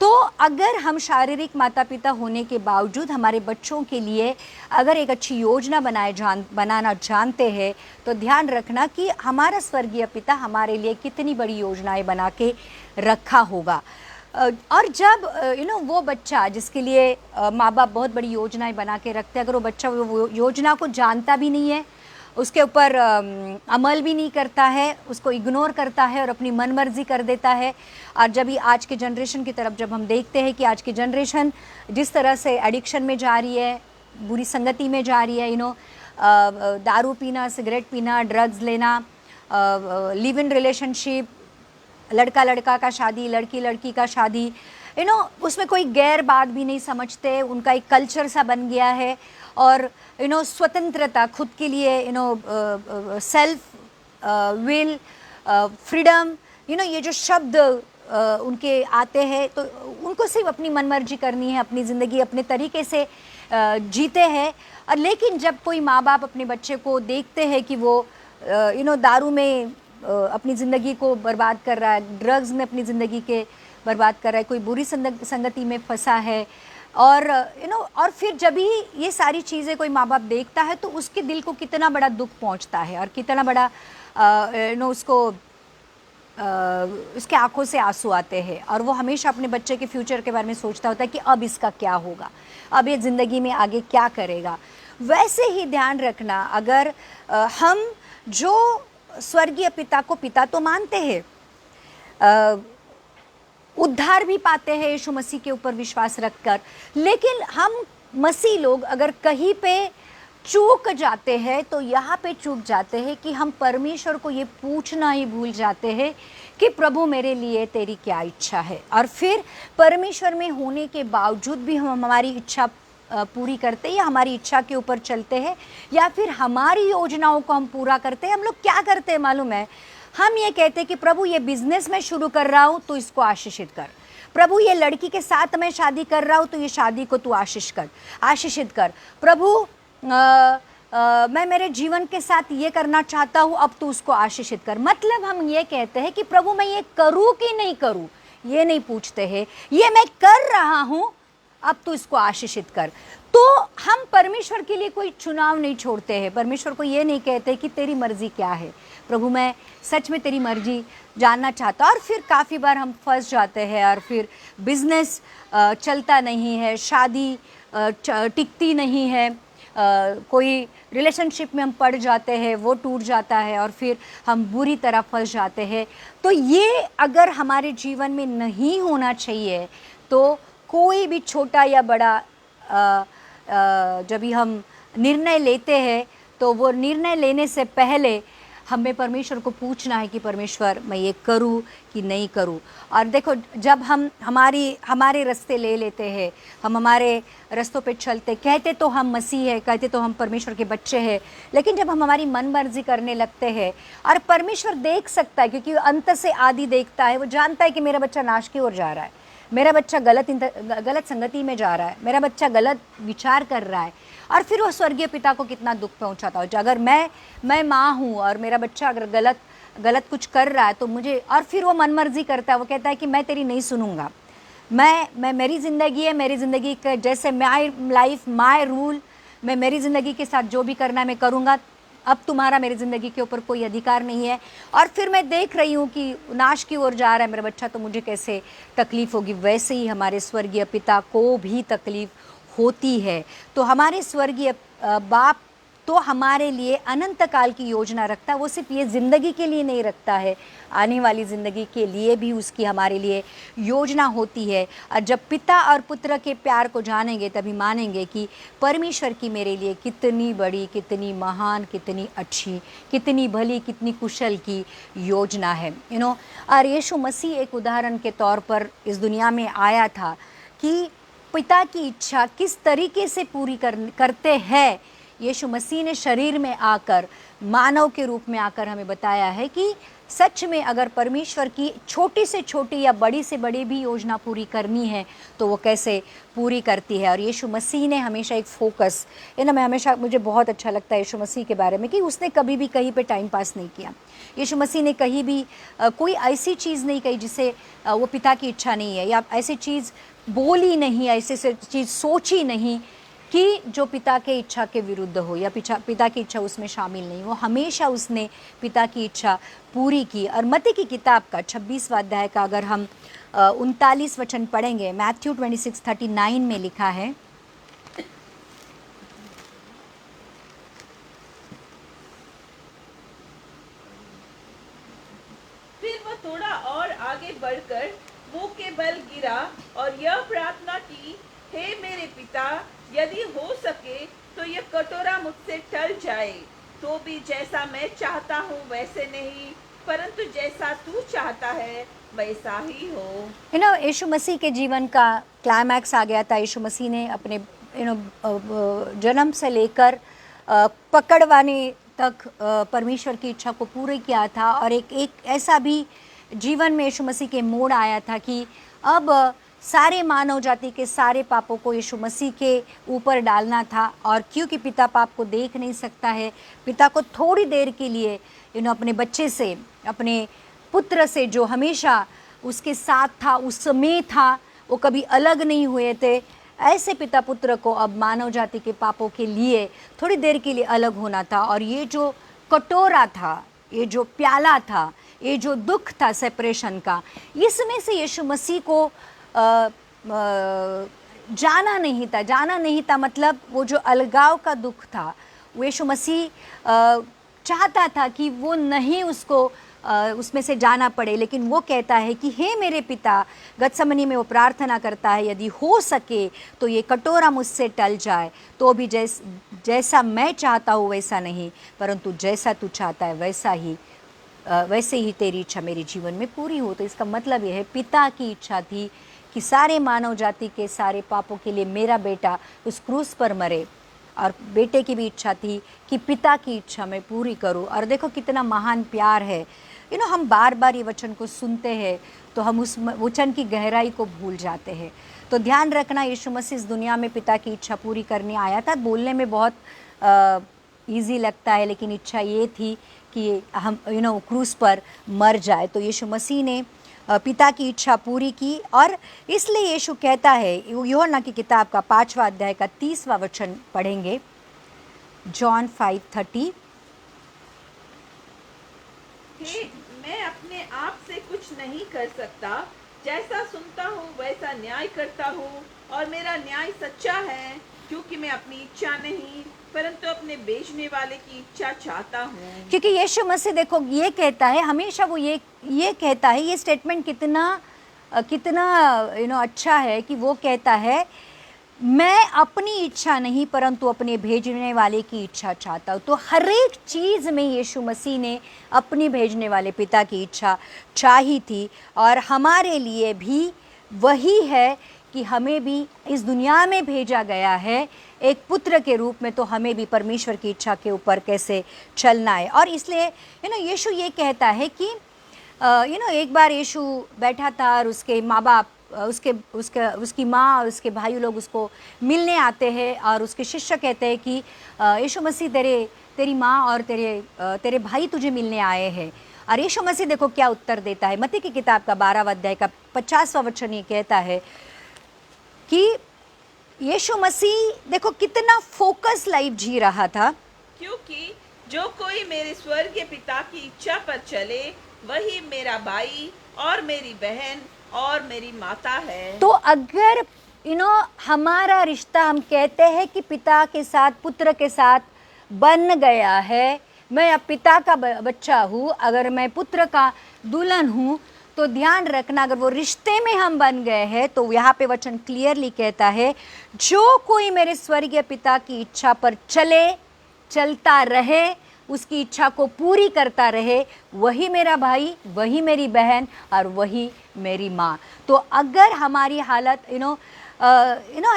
तो अगर हम शारीरिक माता पिता होने के बावजूद हमारे बच्चों के लिए अगर एक अच्छी योजना बनाना जानते हैं तो ध्यान रखना कि हमारा स्वर्गीय पिता हमारे लिए कितनी बड़ी योजनाएं बना के रखा होगा। और जब वो बच्चा जिसके लिए माँ बाप बहुत बड़ी योजनाएं बना के रखते हैं, अगर वो बच्चा वो योजना को जानता भी नहीं है, उसके ऊपर अमल भी नहीं करता है, उसको इग्नोर करता है और अपनी मनमर्जी कर देता है। और जब ही आज के जनरेशन की तरफ जब हम देखते हैं कि आज की जनरेशन जिस तरह से एडिक्शन में जा रही है, बुरी संगति में जा रही है, दारू पीना, सिगरेट पीना, ड्रग्स लेना, लिव इन रिलेशनशिप, लड़का लड़का का शादी, लड़की लड़की का शादी, उसमें कोई गैर बात भी नहीं समझते, उनका एक कल्चर सा बन गया है। और स्वतंत्रता, खुद के लिए सेल्फ विल, फ्रीडम, ये जो शब्द उनके आते हैं तो उनको सिर्फ अपनी मनमर्जी करनी है, अपनी ज़िंदगी अपने तरीके से जीते हैं। और लेकिन जब कोई माँ बाप अपने बच्चे को देखते हैं कि वो दारू में अपनी ज़िंदगी को बर्बाद कर रहा है, ड्रग्स में अपनी ज़िंदगी के बर्बाद कर रहा है, कोई बुरी संगति में फंसा है, और और फिर जब ही ये सारी चीज़ें कोई माँ बाप देखता है तो उसके दिल को कितना बड़ा दुख पहुंचता है और कितना बड़ा उसको उसके आंखों से आंसू आते हैं, और वो हमेशा अपने बच्चे के फ्यूचर के बारे में सोचता होता है कि अब इसका क्या होगा, अब ये ज़िंदगी में आगे क्या करेगा। वैसे ही ध्यान रखना, अगर हम जो स्वर्गीय पिता को पिता तो मानते हैं, उद्धार भी पाते हैं यीशु मसीह के ऊपर विश्वास रखकर, लेकिन हम मसीह लोग अगर कहीं पे चूक जाते हैं तो यहाँ पे चूक जाते हैं कि हम परमेश्वर को ये पूछना ही भूल जाते हैं कि प्रभु मेरे लिए तेरी क्या इच्छा है, और फिर परमेश्वर में होने के बावजूद भी हम हमारी इच्छा पूरी करते हैं या हमारी इच्छा के ऊपर चलते हैं या फिर हमारी योजनाओं को हम पूरा करते हैं। हम लोग क्या करते हैं मालूम है, हम ये कहते हैं कि प्रभु ये बिजनेस मैं शुरू कर रहा हूँ तो इसको आशीषित कर, प्रभु ये लड़की के साथ मैं शादी कर रहा हूँ तो ये शादी को तू आशीषित कर, प्रभु मैं मेरे जीवन के साथ ये करना चाहता हूँ, अब तू उसको आशीषित कर। मतलब हम ये कहते हैं कि प्रभु मैं ये करूँ कि नहीं करूँ, ये नहीं पूछते हैं, ये मैं कर रहा हूँ अब तू इसको आशीषित कर। तो हम परमेश्वर के लिए कोई चुनाव नहीं छोड़ते हैं, परमेश्वर को ये नहीं कहते कि तेरी मर्जी क्या है, प्रभु मैं सच में तेरी मर्जी जानना चाहता। और फिर काफ़ी बार हम फंस जाते हैं और फिर बिजनेस चलता नहीं है, शादी टिकती नहीं है, कोई रिलेशनशिप में हम पड़ जाते हैं, वो टूट जाता है और फिर हम बुरी तरह फंस जाते हैं। तो ये अगर हमारे जीवन में नहीं होना चाहिए तो कोई भी छोटा या बड़ा जब भी हम निर्णय लेते हैं तो वो निर्णय लेने से पहले हमें परमेश्वर को पूछना है कि परमेश्वर मैं ये करूं कि नहीं करूं। और देखो, जब हम हमारे रास्ते ले लेते हैं, हम हमारे रास्तों पे चलते, कहते तो हम मसीह है, कहते तो हम परमेश्वर के बच्चे हैं, लेकिन जब हम हमारी मनमर्जी करने लगते हैं, और परमेश्वर देख सकता है क्योंकि अंत से आदि देखता है, वो जानता है कि मेरा बच्चा नाश की ओर जा रहा है, मेरा बच्चा गलत संगति में जा रहा है, मेरा बच्चा गलत विचार कर रहा है, और फिर वो स्वर्गीय पिता को कितना दुख पहुंचाता हो। अगर मैं माँ हूँ और मेरा बच्चा अगर गलत कुछ कर रहा है तो मुझे, और फिर वो मनमर्जी करता है, वो कहता है कि मैं तेरी नहीं सुनूंगा, मैं मेरी ज़िंदगी है, मेरी ज़िंदगी का जैसे माई लाइफ माई रूल, मैं मेरी ज़िंदगी के साथ जो भी करना है मैं करूँगा, अब तुम्हारा मेरी ज़िंदगी के ऊपर कोई अधिकार नहीं है। और फिर मैं देख रही हूँ कि नाश की ओर जा रहा है मेरा बच्चा, तो मुझे कैसे तकलीफ़ होगी। वैसे ही हमारे स्वर्गीय पिता को भी तकलीफ़ होती है। तो हमारे स्वर्गीय बाप तो हमारे लिए अनंत काल की योजना रखता है, वो सिर्फ ये ज़िंदगी के लिए नहीं रखता है, आने वाली ज़िंदगी के लिए भी उसकी हमारे लिए योजना होती है। और जब पिता और पुत्र के प्यार को जानेंगे तभी मानेंगे कि परमेश्वर की मेरे लिए कितनी बड़ी, कितनी महान, कितनी अच्छी, कितनी भली, कितनी कुशल की योजना है। और यीशु मसीह एक उदाहरण के तौर पर इस दुनिया में आया था कि पिता की इच्छा किस तरीके से पूरी करते हैं। यीशु मसीह ने शरीर में आकर, मानव के रूप में आकर हमें बताया है कि सच में अगर परमेश्वर की छोटी से छोटी या बड़ी से बड़ी भी योजना पूरी करनी है तो वो कैसे पूरी करती है। और यीशु मसीह ने हमेशा एक फोकस, मुझे बहुत अच्छा लगता है यीशु मसीह के बारे में कि उसने कभी भी कहीं पे टाइम पास नहीं किया। यीशु मसीह ने कहीं भी कोई ऐसी चीज़ नहीं कही जिसे वो पिता की इच्छा नहीं है, या ऐसी चीज़ बोली नहीं, ऐसी चीज़ सोची नहीं कि जो पिता के इच्छा के विरुद्ध हो या पिता की इच्छा उसमें शामिल नहीं हो। हमेशा उसने पिता की इच्छा पूरी की। और मत्ती की किताब का 26वां अध्याय का अगर हम 39 वचन पढ़ेंगे, मैथ्यू 26:39 में लिखा है, फिर वह थोड़ा और आगे बढ़कर मुंह के बल गिरा और यह प्रार्थना की, हे मेरे पिता, यदि हो सके तो यह कटोरा मुझसे टल जाए, तो भी जैसा मैं चाहता हूँ वैसे नहीं, परंतु जैसा तू चाहता है वैसा ही हो। यीशु मसीह के जीवन का क्लाइमैक्स आ गया था। यीशु मसीह ने अपने जन्म से लेकर पकड़वाने तक परमेश्वर की इच्छा को पूरे किया था। और एक ऐसा भी जीवन में यीशु मसीह के मोड़ आया था कि अब सारे मानव जाति के सारे पापों को यीशु मसीह के ऊपर डालना था। और क्योंकि पिता पाप को देख नहीं सकता है, पिता को थोड़ी देर के लिए अपने बच्चे से, अपने पुत्र से जो हमेशा उसके साथ था, उस समय था, वो कभी अलग नहीं हुए थे, ऐसे पिता पुत्र को अब मानव जाति के पापों के लिए थोड़ी देर के लिए अलग होना था। और ये जो कटोरा था, ये जो प्याला था, ये जो दुख था सेपरेशन का, इसमें से यीशु मसीह को जाना नहीं था। मतलब वो जो अलगाव का दुख था, वो यीशु मसीह चाहता था कि वो नहीं उसको उसमें से जाना पड़े। लेकिन वो कहता है कि हे मेरे पिता, गतसमनी में वो प्रार्थना करता है, यदि हो सके तो ये कटोरा मुझसे टल जाए, तो भी जैसा मैं चाहता हूँ वैसा नहीं, परंतु जैसा तू चाहता है वैसे ही तेरी इच्छा मेरे जीवन में पूरी हो। तो इसका मतलब यह है, पिता की इच्छा थी कि सारे मानव जाति के सारे पापों के लिए मेरा बेटा उस क्रूस पर मरे, और बेटे की भी इच्छा थी कि पिता की इच्छा मैं पूरी करूं। और देखो कितना महान प्यार है। हम बार बार ये वचन को सुनते हैं तो हम उस वचन की गहराई को भूल जाते हैं। तो ध्यान रखना, यीशु मसीह इस दुनिया में पिता की इच्छा पूरी करने आया था। बोलने में बहुत ईजी लगता है, लेकिन इच्छा ये थी कि हम क्रूस पर मर जाए। तो यीशु मसीह ने पिता की इच्छा पूरी की। और इसलिए यीशु कहता है, यूहन्ना की किताब का 5वां अध्याय का 30वां वचन पढ़ेंगे, जॉन 5:30। मैं अपने आप से कुछ नहीं कर सकता, जैसा सुनता हूँ वैसा न्याय करता हूँ, और मेरा न्याय सच्चा है, क्योंकि मैं अपनी इच्छा नहीं परंतु अपने भेजने वाले की इच्छा चाहता हूँ। क्योंकि यीशु मसीह देखो ये कहता है, हमेशा वो ये कहता है, ये स्टेटमेंट कितना अच्छा है कि वो कहता है, मैं अपनी इच्छा नहीं परंतु अपने भेजने वाले की इच्छा चाहता हूँ। तो हर एक चीज़ में यीशु मसीह ने अपनी भेजने वाले पिता की इच्छा चाही थी। और हमारे लिए भी वही है कि हमें भी इस दुनिया में भेजा गया है एक पुत्र के रूप में, तो हमें भी परमेश्वर की इच्छा के ऊपर कैसे चलना है। और इसलिए यीशु ये कहता है कि एक बार यीशु बैठा था और उसके माँ बाप, उसकी माँ और उसके भाई लोग उसको मिलने आते हैं, और उसके शिष्य कहते हैं कि यीशु मसीह तेरी माँ और तेरे भाई तुझे मिलने आए हैं। और यीशु मसीह देखो क्या उत्तर देता है। मत्ती की किताब का 12वां अध्याय का 50वां वचन ये कहता है कि यीशु मसीह देखो कितना फोकस लाइफ जी रहा था। क्योंकि जो कोई मेरे स्वर्गीय पिता की इच्छा पर चले वही मेरा भाई और मेरी बहन और मेरी माता है। तो अगर हमारा रिश्ता, हम कहते हैं कि पिता के साथ, पुत्र के साथ बन गया है, मैं अब पिता का बच्चा हूँ, अगर मैं पुत्र का दुल्हन हूँ, तो ध्यान रखना, अगर वो रिश्ते में हम बन गए हैं, तो यहाँ पे वचन क्लियरली कहता है, जो कोई मेरे स्वर्गीय पिता की इच्छा पर चलता रहे, उसकी इच्छा को पूरी करता रहे, वही मेरा भाई, वही मेरी बहन और वही मेरी माँ। तो अगर हमारी हालत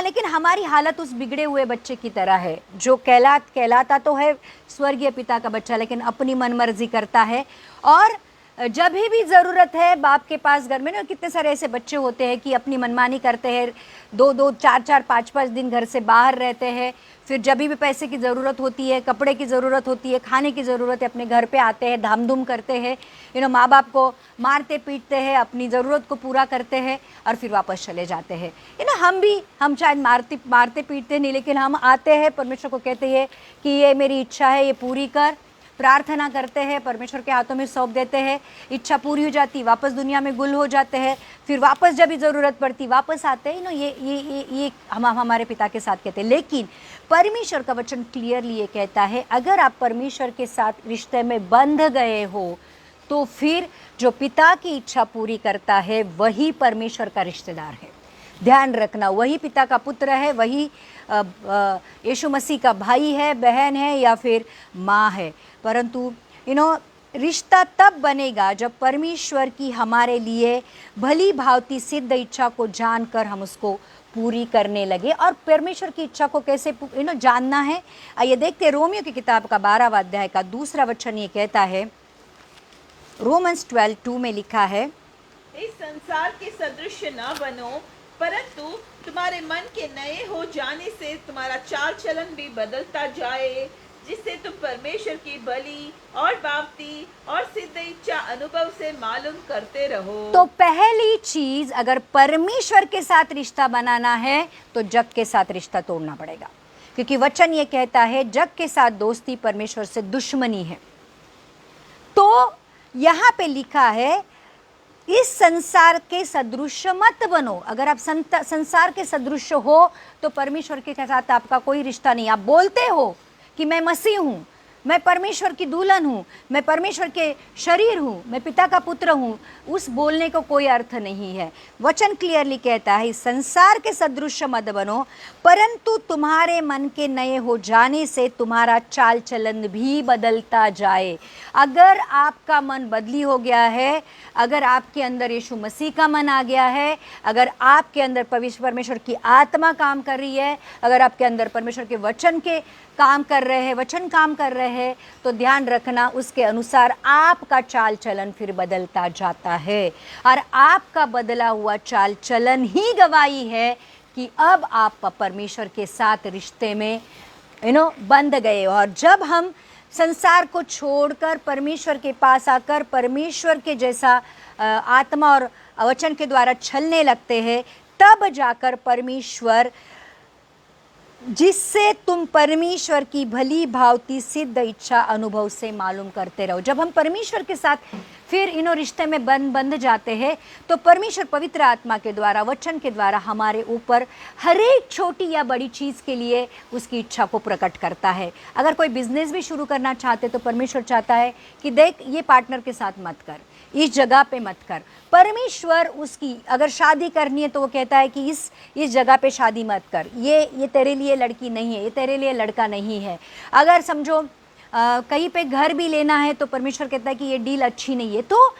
लेकिन हमारी हालत उस बिगड़े हुए बच्चे की तरह है, जो कहलाता तो है स्वर्गीय पिता का बच्चा, लेकिन अपनी मनमर्जी करता है। और जब भी ज़रूरत है बाप के पास, घर में ना कितने सारे ऐसे बच्चे होते हैं कि अपनी मनमानी करते हैं, 2-2, 4-4, 5-5 दिन घर से बाहर रहते हैं, फिर जब भी पैसे की ज़रूरत होती है, कपड़े की ज़रूरत होती है, खाने की ज़रूरत है, अपने घर पे आते हैं, धाम धूम करते हैं, माँ बाप को मारते पीटते हैं, अपनी ज़रूरत को पूरा करते हैं और फिर वापस चले जाते हैं। हम शायद मारते पीटते नहीं, लेकिन हम आते हैं, परमेश्वर को कहते हैं कि ये मेरी इच्छा है, ये पूरी कर, प्रार्थना करते हैं, परमेश्वर के हाथों में सौंप देते हैं, इच्छा पूरी हो जाती, वापस दुनिया में गुल हो जाते हैं, फिर वापस जब भी ज़रूरत पड़ती वापस आते हैं। ये हम हमारे पिता के साथ कहते हैं। लेकिन परमेश्वर का वचन क्लियरली ये कहता है, अगर आप परमेश्वर के साथ रिश्ते में बंध गए हो, तो फिर जो पिता की इच्छा पूरी करता है वही परमेश्वर का रिश्तेदार है। ध्यान रखना, वही पिता का पुत्र है, वही यीशु मसीह का भाई है, बहन है या फिर माँ है। परंतु रिश्ता तब बनेगा जब परमेश्वर की हमारे लिए भली भांति सिद्ध इच्छा को जानकर हम उसको पूरी करने लगे। और परमेश्वर की इच्छा को कैसे जानना है, आइए देखते हैं। रोमियो की किताब का 12वां अध्याय का 2 वचन ये कहता है, रोमन्स 12:2 में लिखा है, इस संसार के सदृश न बनो, परंतु तुम्हारे मन के नए हो जाने से तुम्हारा चाल चलन भी बदलता जाए, जिससे तुम परमेश्वर की भली और बावती और सिद्ध इच्छा अनुभव से मालूम करते रहो। तो पहली चीज, अगर परमेश्वर के साथ रिश्ता बनाना है तो जग के साथ रिश्ता तोड़ना पड़ेगा, क्योंकि वचन ये कहता है जग के साथ दोस्ती परमेश्वर से दुश्मनी है। तो यहाँ पे लिखा है इस संसार के सदृश मत बनो। अगर आप संसार के सदृश हो तो परमेश्वर के साथ आपका कोई रिश्ता नहीं। आप बोलते हो कि मैं मसीह हूँ, मैं परमेश्वर की दुल्हन हूँ, मैं परमेश्वर के शरीर हूँ, मैं पिता का पुत्र हूँ, उस बोलने को कोई अर्थ नहीं है। वचन क्लियरली कहता है संसार के सदृश मत बनो, परंतु तुम्हारे मन के नए हो जाने से तुम्हारा चाल चलन भी बदलता जाए। अगर आपका मन बदली हो गया है, अगर आपके अंदर यीशु मसीह का मन आ गया है, अगर आपके अंदर परमेश्वर की आत्मा काम कर रही है, अगर आपके अंदर परमेश्वर के वचन के काम कर रहे हैं, वचन काम कर रहे हैं, तो ध्यान रखना उसके अनुसार आपका चाल चलन फिर बदलता जाता है। और आपका बदला हुआ चाल चलन ही गवाही है कि अब आप परमेश्वर के साथ रिश्ते में बंध गए। और जब हम संसार को छोड़कर परमेश्वर के पास आकर परमेश्वर के जैसा आत्मा और वचन के द्वारा चलने लगते हैं, तब जाकर परमेश्वर, जिससे तुम परमेश्वर की भली भांति सिद्ध इच्छा अनुभव से मालूम करते रहो। जब हम परमेश्वर के साथ फिर रिश्ते में बंध जाते हैं तो परमेश्वर पवित्र आत्मा के द्वारा, वचन के द्वारा हमारे ऊपर हर एक छोटी या बड़ी चीज़ के लिए उसकी इच्छा को प्रकट करता है। अगर कोई बिजनेस भी शुरू करना चाहते तो परमेश्वर चाहता है कि देख, ये पार्टनर के साथ मत कर, इस जगह पे मत कर। परमेश्वर उसकी अगर शादी करनी है तो वो कहता है कि इस जगह पे शादी मत कर, ये तेरे लिए लड़की नहीं है, ये तेरे लिए लड़का नहीं है। अगर समझो कहीं पे घर भी लेना है तो परमेश्वर कहता है कि ये डील अच्छी नहीं है। तो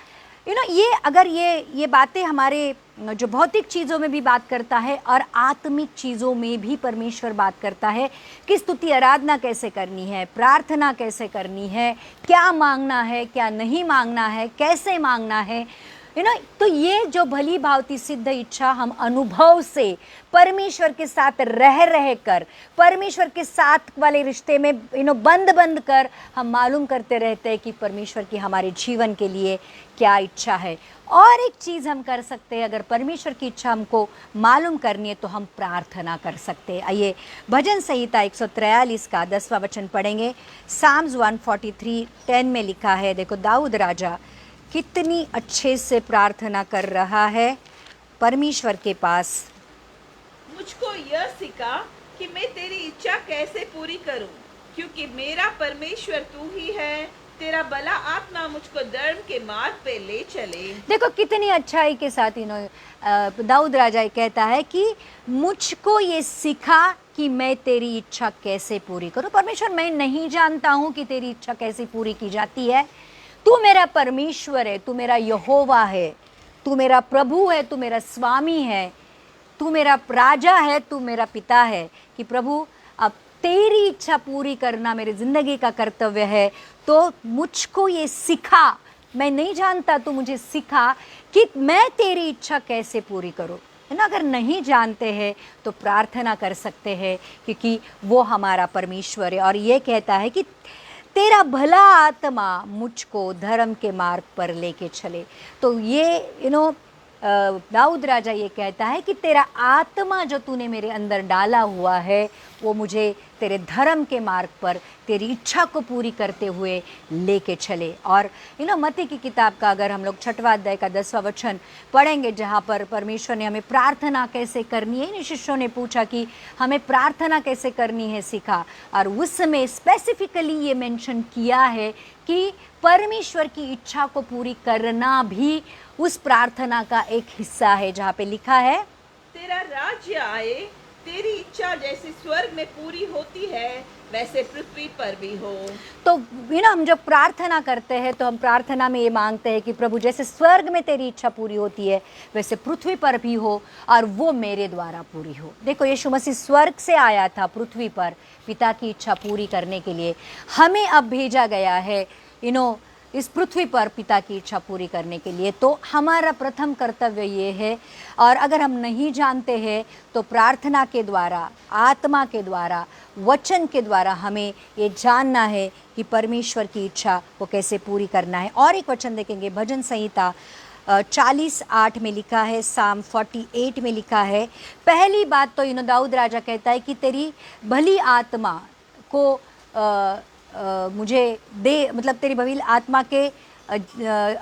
ये अगर ये बातें हमारे जो भौतिक चीज़ों में भी बात करता है और आत्मिक चीज़ों में भी परमेश्वर बात करता है कि स्तुति आराधना कैसे करनी है, प्रार्थना कैसे करनी है, क्या मांगना है, क्या नहीं मांगना है, कैसे मांगना है, तो ये जो भली भांति सिद्ध इच्छा हम अनुभव से परमेश्वर के साथ रह कर परमेश्वर के साथ वाले रिश्ते में बंद कर हम मालूम करते रहते हैं कि परमेश्वर की हमारे जीवन के लिए क्या इच्छा है। और एक चीज़ हम कर सकते हैं, अगर परमेश्वर की इच्छा हमको मालूम करनी है तो हम प्रार्थना कर सकते हैं। आइए भजन संहिता 143 का 10वां वचन पढ़ेंगे। साम्स 143:10 में लिखा है, देखो दाऊद राजा कितनी अच्छे से प्रार्थना कर रहा है परमेश्वर के पास। मुझको यह सिखा कि मैं तेरी इच्छा कैसे पूरी करूं, क्योंकि मेरा परमेश्वर तू ही है। तेरा भला आत्मा मुझको धर्म के मार्ग पे ले चले। देखो कितनी अच्छाई के साथ दाऊद राजा कहता है कि मुझको ये सिखा कि मैं तेरी इच्छा कैसे पूरी करूं। परमेश्वर, मैं नहीं जानता हूं कि तेरी इच्छा कैसे पूरी की जाती है। तू मेरा परमेश्वर है, तू मेरा यहोवा है, तू मेरा प्रभु है, तू मेरा स्वामी है, तू मेरा राजा है, तू मेरा पिता है। कि प्रभु अब तेरी इच्छा पूरी करना मेरी ज़िंदगी का कर्तव्य है, तो मुझको ये सिखा, मैं नहीं जानता, तू मुझे सिखा कि मैं तेरी इच्छा कैसे पूरी करूं। है ना, अगर नहीं जानते हैं तो प्रार्थना कर सकते हैं, क्योंकि वो हमारा परमेश्वर है। और ये कहता है कि तेरा भला आत्मा मुझको धर्म के मार्ग पर लेके चले। तो ये दाऊद राजा ये कहता है कि तेरा आत्मा जो तूने मेरे अंदर डाला हुआ है वो मुझे तेरे धर्म के मार्ग पर तेरी इच्छा को पूरी करते हुए लेके चले। और मत्ती की किताब का अगर हम लोग 6वां अध्याय का 10वां वचन पढ़ेंगे, जहाँ पर परमेश्वर ने हमें प्रार्थना कैसे करनी है, इन शिष्यों ने पूछा कि हमें प्रार्थना कैसे करनी है सिखा। और उसमें स्पेसिफिकली ये मेंशन किया है कि परमेश्वर की इच्छा को पूरी करना भी उस प्रार्थना का एक हिस्सा है, जहाँ पे लिखा है तेरा राज्य आए, तेरी इच्छा जैसे स्वर्ग में पूरी होती है वैसे पृथ्वी पर भी हो। तो हम जब प्रार्थना करते हैं तो हम प्रार्थना में ये मांगते हैं कि प्रभु जैसे स्वर्ग में तेरी इच्छा पूरी होती है वैसे पृथ्वी पर भी हो, और वो मेरे द्वारा पूरी हो। देखो यीशु मसीह स्वर्ग से आया था पृथ्वी पर पिता की इच्छा पूरी करने के लिए। हमें अब भेजा गया है इस पृथ्वी पर पिता की इच्छा पूरी करने के लिए। तो हमारा प्रथम कर्तव्य ये है, और अगर हम नहीं जानते हैं तो प्रार्थना के द्वारा, आत्मा के द्वारा, वचन के द्वारा हमें ये जानना है कि परमेश्वर की इच्छा को कैसे पूरी करना है। और एक वचन देखेंगे, भजन संहिता 40:8 में लिखा है, साम 48 में लिखा है। पहली बात तो दाऊद राजा कहता है कि तेरी भली आत्मा को मुझे दे, मतलब तेरी भली आत्मा के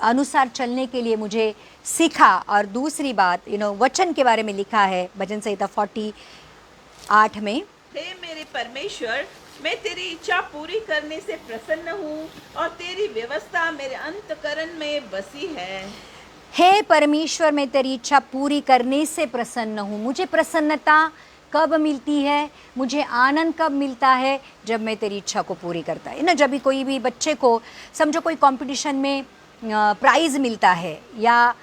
अनुसार चलने के लिए मुझे सिखा। और दूसरी बात वचन के बारे में लिखा है भजन संहिता 48 में, हे मेरे परमेश्वर, मैं तेरी इच्छा पूरी करने से प्रसन्न हूँ और तेरी व्यवस्था मेरे अंतःकरण में बसी है। हे परमेश्वर, मैं तेरी इच्छा पूरी करने से प्रसन्न हूँ। मुझे प्रसन्नता कब मिलती है, मुझे आनंद कब मिलता है, जब मैं तेरी इच्छा को पूरी करता है ना। जब भी कोई भी बच्चे को समझो कोई कंपटीशन में प्राइज़ मिलता है, या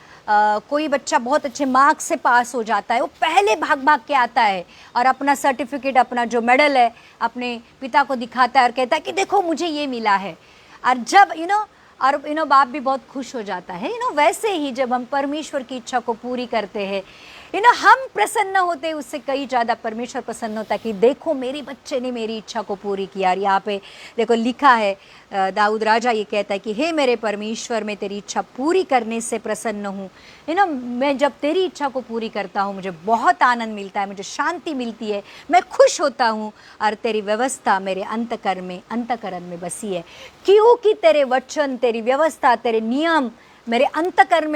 कोई बच्चा बहुत अच्छे मार्क्स से पास हो जाता है, वो पहले भाग भाग के आता है और अपना सर्टिफिकेट, अपना जो मेडल है, अपने पिता को दिखाता है और कहता है कि देखो मुझे ये मिला है। और जब बाप भी बहुत खुश हो जाता है। वैसे ही जब हम परमेश्वर की इच्छा को पूरी करते हैं, हम प्रसन्न होते हैं, उससे कई ज़्यादा परमेश्वर प्रसन्न होता है कि देखो मेरे बच्चे ने मेरी इच्छा को पूरी किया। और यहाँ पे देखो लिखा है, दाऊद राजा ये कहता है कि हे मेरे परमेश्वर, मैं तेरी इच्छा पूरी करने से प्रसन्न हूँ। मैं जब तेरी इच्छा को पूरी करता हूँ मुझे बहुत आनंद मिलता है, मुझे शांति मिलती है, मैं खुश होता हूँ। और तेरी व्यवस्था मेरे अंतःकरण में बसी है, क्योंकि तेरे वचन, तेरी व्यवस्था, तेरे नियम मेरे अंतःकरण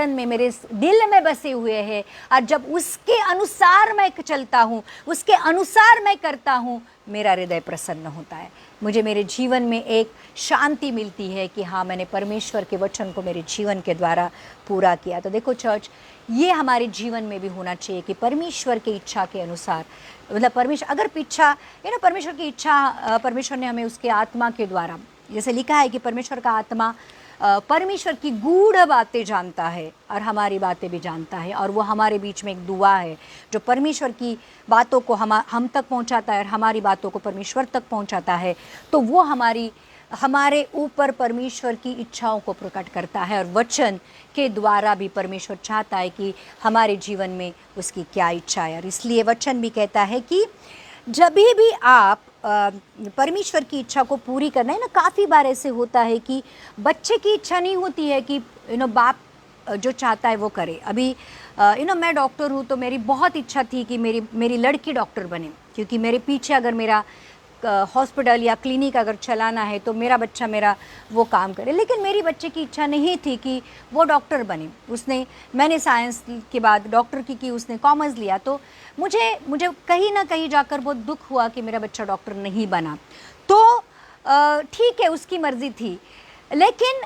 में, मेरे दिल में बसे हुए हैं। और जब उसके अनुसार मैं चलता हूँ, उसके अनुसार मैं करता हूँ, मेरा हृदय प्रसन्न होता है। मुझे मेरे जीवन में एक शांति मिलती है कि हाँ, मैंने परमेश्वर के वचन को मेरे जीवन के द्वारा पूरा किया। तो देखो चर्च, ये हमारे जीवन में भी होना चाहिए कि परमेश्वर की इच्छा के अनुसार, मतलब परमेश्वर की इच्छा, परमेश्वर ने हमें उसके आत्मा के द्वारा, जैसे लिखा है कि परमेश्वर का आत्मा परमेश्वर की गूढ़ बातें जानता है और हमारी बातें भी जानता है। और वो हमारे बीच में एक दुआ है जो परमेश्वर की बातों को हम तक पहुंचाता है और हमारी बातों को परमेश्वर तक पहुंचाता है। तो वो हमारे ऊपर परमेश्वर की इच्छाओं को प्रकट करता है, और वचन के द्वारा भी परमेश्वर चाहता है कि हमारे जीवन में उसकी क्या इच्छा है। और इसलिए वचन भी कहता है कि जब भी आप परमेश्वर की इच्छा को पूरी करना है ना, काफ़ी बार ऐसे होता है कि बच्चे की इच्छा नहीं होती है कि बाप जो चाहता है वो करे। अभी मैं डॉक्टर हूँ, तो मेरी बहुत इच्छा थी कि मेरी लड़की डॉक्टर बने, क्योंकि मेरे पीछे अगर मेरा हॉस्पिटल या क्लिनिक अगर चलाना है तो मेरा बच्चा मेरा वो काम करे। लेकिन मेरी बच्चे की इच्छा नहीं थी कि वो डॉक्टर बने। मैंने साइंस के बाद डॉक्टर की उसने कॉमर्स लिया। तो मुझे कहीं ना कहीं जाकर बहुत दुख हुआ कि मेरा बच्चा डॉक्टर नहीं बना। तो ठीक है, उसकी मर्जी थी, लेकिन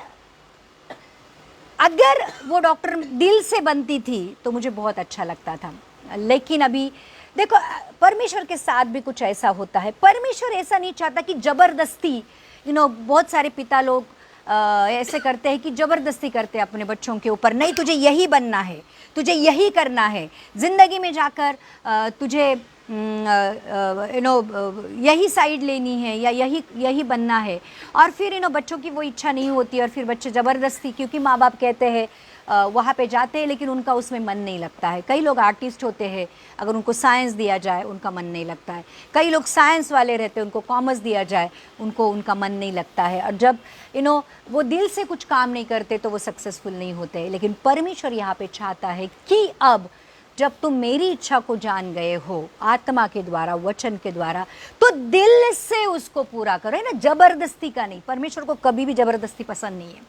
अगर वो डॉक्टर दिल से बनती थी तो मुझे बहुत अच्छा लगता था। लेकिन अभी देखो, परमेश्वर के साथ भी कुछ ऐसा होता है। परमेश्वर ऐसा नहीं चाहता कि ज़बरदस्ती, बहुत सारे पिता लोग ऐसे करते हैं कि ज़बरदस्ती करते हैं अपने बच्चों के ऊपर, नहीं तुझे यही बनना है, तुझे यही करना है ज़िंदगी में जाकर, तुझे यही साइड लेनी है या यही बनना है। और फिर बच्चों की वो इच्छा नहीं होती और फिर बच्चे ज़बरदस्ती, क्योंकि माँ बाप कहते हैं, वहाँ पे जाते हैं, लेकिन उनका उसमें मन नहीं लगता है। कई लोग आर्टिस्ट होते हैं, अगर उनको साइंस दिया जाए उनका मन नहीं लगता है। कई लोग साइंस वाले रहते हैं, उनको कॉमर्स दिया जाए उनका मन नहीं लगता है। और जब वो दिल से कुछ काम नहीं करते तो वो सक्सेसफुल नहीं होते। लेकिन परमेश्वर यहाँ पे चाहता है कि अब जब तुम मेरी इच्छा को जान गए हो आत्मा के द्वारा, वचन के द्वारा, तो दिल से उसको पूरा करो, है ना, ज़बरदस्ती का नहीं। परमेश्वर को कभी भी ज़बरदस्ती पसंद नहीं है,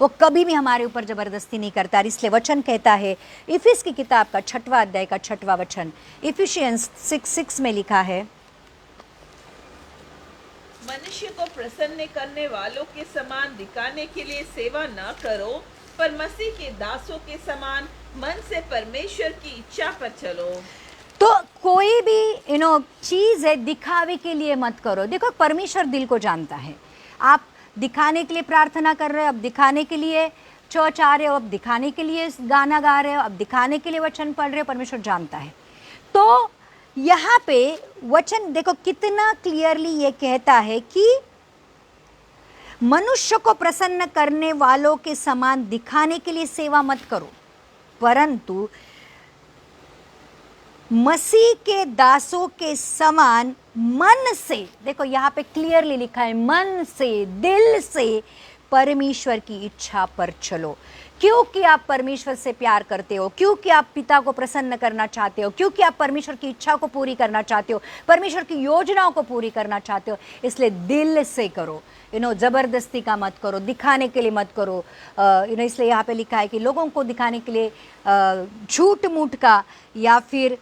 वो कभी भी हमारे ऊपर ज़बरदस्ती नहीं करता। इसलिए वचन कहता है, इफिस की किताब का 6वां अध्याय का 6वां वचन, इफिशियंस 6:6 में लिखा है, मनुष्य को प्रसन्न करने वालों के समान दिखाने के लिए सेवा न करो, पर मसीह के दासों के समान मन से परमेश्वर की इच्छा पर चलो। तो कोई भी चीज़ है दिखावे के लिए मत करो। देखो, परमेश्वर दिल को जानता है। आप दिखाने के लिए प्रार्थना कर रहे हो, अब दिखाने के लिए चर्च आ रहे हो, अब दिखाने के लिए गाना गा रहे हो, अब दिखाने के लिए वचन पढ़ रहे हो, परमेश्वर जानता है। तो यहाँ पे वचन देखो कितना क्लियरली ये कहता है कि मनुष्य को प्रसन्न करने वालों के समान दिखाने के लिए सेवा मत करो, परंतु मसीह के दासों के समान मन से, देखो यहाँ पे क्लियरली लिखा है, मन से, दिल से परमेश्वर की इच्छा पर चलो। क्योंकि आप परमेश्वर से प्यार करते हो, क्योंकि आप पिता को प्रसन्न करना चाहते हो, क्योंकि आप परमेश्वर की इच्छा को पूरी करना चाहते हो, परमेश्वर की योजनाओं को पूरी करना चाहते हो, इसलिए दिल से करो। ज़बरदस्ती का मत करो, दिखाने के लिए मत करो। इसलिए यहाँ पे लिखा है कि लोगों को दिखाने के लिए झूठ मूठ का या फिर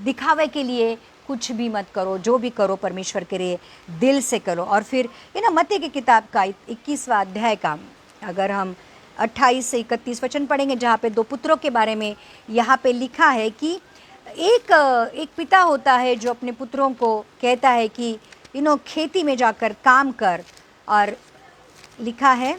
दिखावे के लिए कुछ भी मत करो। जो भी करो परमेश्वर के लिए दिल से करो। और फिर मत्ती की किताब का 21वां अध्याय का अगर हम 28 से 31 वचन पढ़ेंगे, जहाँ पे 2 पुत्रों के बारे में यहाँ पे लिखा है कि एक पिता होता है जो अपने पुत्रों को कहता है कि खेती में जाकर काम कर। और लिखा है,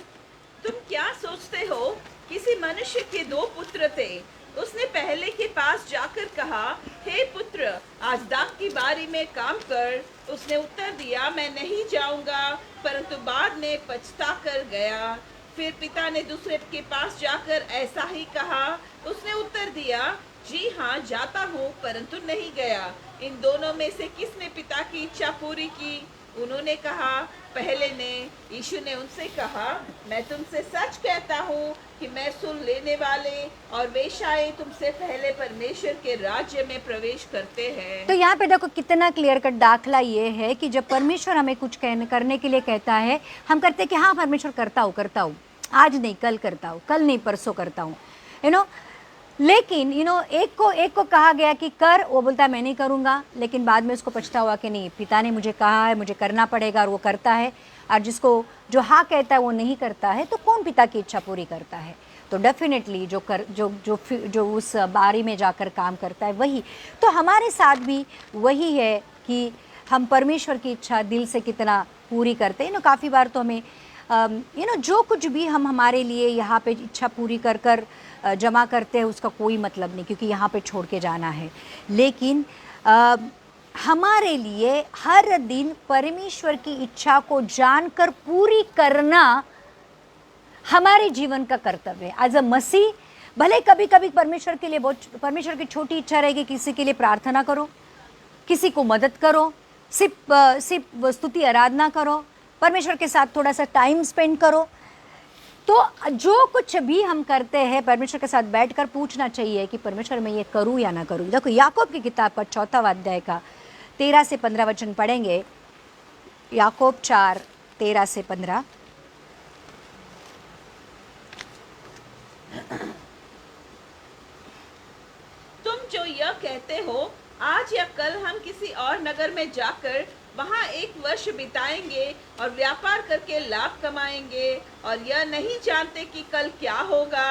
तुम क्या सोचते हो, किसी मनुष्य के 2 पुत्र थे। उसने पहले के पास जाकर कहा, हे पुत्र, आज दाख की बारी में काम कर। उसने उत्तर दिया, मैं नहीं जाऊंगा, परंतु बाद में पछता कर गया। फिर पिता ने दूसरे के पास जाकर ऐसा ही कहा। उसने उत्तर दिया, जी हाँ, जाता हूँ, परंतु नहीं गया। इन दोनों में से किसने पिता की इच्छा पूरी की? उन्होंने कहा, पहले ने। यीशु ने उनसे कहा, मैं तुमसे सच कहता हूँ कि मैं सुन लेने वाले और वेश्याएं तुमसे पहले परमेश्वर के राज्य में प्रवेश करते हैं। तो यहाँ पे देखो कितना क्लियर कट दाखला ये है कि जब परमेश्वर हमें कुछ करने के लिए कहता है, हम करते हैं कि हाँ परमेश्वर करता हूँ, आज नहीं कल करता हूँ, कल नहीं परसों करता हूँ, लेकिन एक को कहा गया कि कर, वो बोलता है मैं नहीं करूँगा, लेकिन बाद में उसको पछतावा कि नहीं, पिता ने मुझे कहा है, मुझे करना पड़ेगा, और वो करता है। और जिसको जो हाँ कहता है वो नहीं करता है, तो कौन पिता की इच्छा पूरी करता है? तो डेफिनेटली जो उस बारी में जाकर काम करता है वही। तो हमारे साथ भी वही है कि हम परमेश्वर की इच्छा दिल से कितना पूरी करते हैं। काफ़ी बार तो हमें जो कुछ भी हम हमारे लिए यहाँ पे इच्छा पूरी कर जमा करते हैं उसका कोई मतलब नहीं, क्योंकि यहाँ पे छोड़ के जाना है। लेकिन हमारे लिए हर दिन परमेश्वर की इच्छा को जानकर पूरी करना हमारे जीवन का कर्तव्य है। एज अ मसीह, भले कभी कभी परमेश्वर के लिए परमेश्वर की छोटी इच्छा रहेगी, किसी के लिए प्रार्थना करो, किसी को मदद करो, सिर्फ स्तुति आराधना करो, परमेश्वर के साथ थोड़ा सा टाइम स्पेंड करो। तो जो कुछ भी हम करते हैं परमेश्वर के साथ बैठकर पूछना चाहिए कि परमेश्वर मैं ये करूँ या ना करूँ। देखो याकूब की किताब का 4वां अध्याय का 13 से 15 वचन पढ़ेंगे। याकूब 4:13 से 15। तुम जो यह कहते हो, आज या कल हम किसी और नगर में जाकर वहाँ 1 वर्ष बिताएंगे और व्यापार करके लाभ कमाएंगे, और यह नहीं जानते कि कल क्या होगा।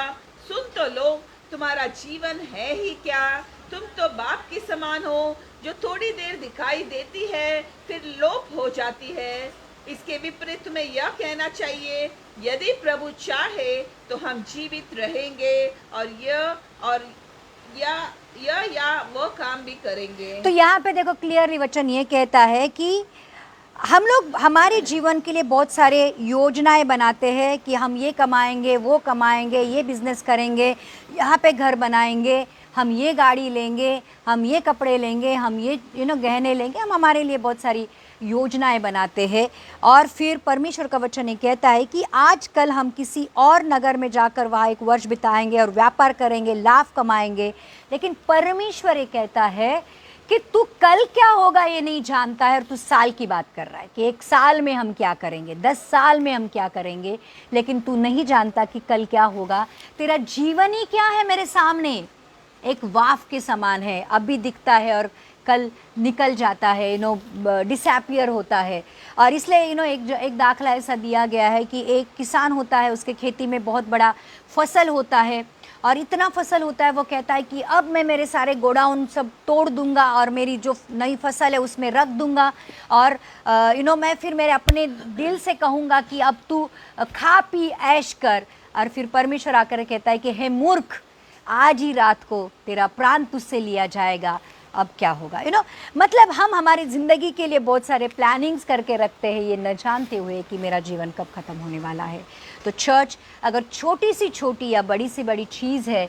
सुन तो लो, तुम्हारा जीवन है ही क्या? तुम तो बाप के समान हो, जो थोड़ी देर दिखाई देती है फिर लोप हो जाती है। इसके विपरीत तुम्हें यह कहना चाहिए, यदि प्रभु चाहे तो हम जीवित रहेंगे और या वो काम भी करेंगे। तो यहाँ पे देखो क्लियरली वचन ये कहता है कि हम लोग हमारे जीवन के लिए बहुत सारे योजनाएं बनाते हैं कि हम ये कमाएंगे, वो कमाएंगे, ये बिजनेस करेंगे, यहाँ पे घर बनाएंगे, हम ये गाड़ी लेंगे, हम ये कपड़े लेंगे, हम ये गहने लेंगे। हम हमारे लिए बहुत सारी योजनाएं बनाते हैं। और फिर परमेश्वर का वचन ये कहता है कि आजकल हम किसी और नगर में जाकर वहाँ 1 वर्ष बिताएंगे और व्यापार करेंगे, लाभ कमाएंगे। लेकिन परमेश्वर ये कहता है कि तू कल क्या होगा ये नहीं जानता है, और तू साल की बात कर रहा है कि 1 साल में हम क्या करेंगे, 10 साल में हम क्या करेंगे, लेकिन तू नहीं जानता कि कल क्या होगा। तेरा जीवन ही क्या है मेरे सामने, एक वाफ के समान है, अभी दिखता है और कल निकल जाता है, डिसअपियर होता है। और इसलिए एक दाखला ऐसा दिया गया है कि एक किसान होता है, उसके खेती में बहुत बड़ा फसल होता है, और इतना फसल होता है, वो कहता है कि अब मैं मेरे सारे गोडाउन सब तोड़ दूंगा और मेरी जो नई फसल है उसमें रख दूंगा, और मैं फिर मेरे अपने दिल से कहूँगा कि अब तू खा पी ऐश कर। और फिर परमेश्वर आकर कहता है कि हे मूर्ख, आज ही रात को तेरा प्राण तुझसे लिया जाएगा, अब क्या होगा, मतलब हम हमारी ज़िंदगी के लिए बहुत सारे प्लानिंग्स करके रखते हैं, ये न जानते हुए कि मेरा जीवन कब ख़त्म होने वाला है। तो चर्च, अगर छोटी सी छोटी या बड़ी सी बड़ी चीज़ है,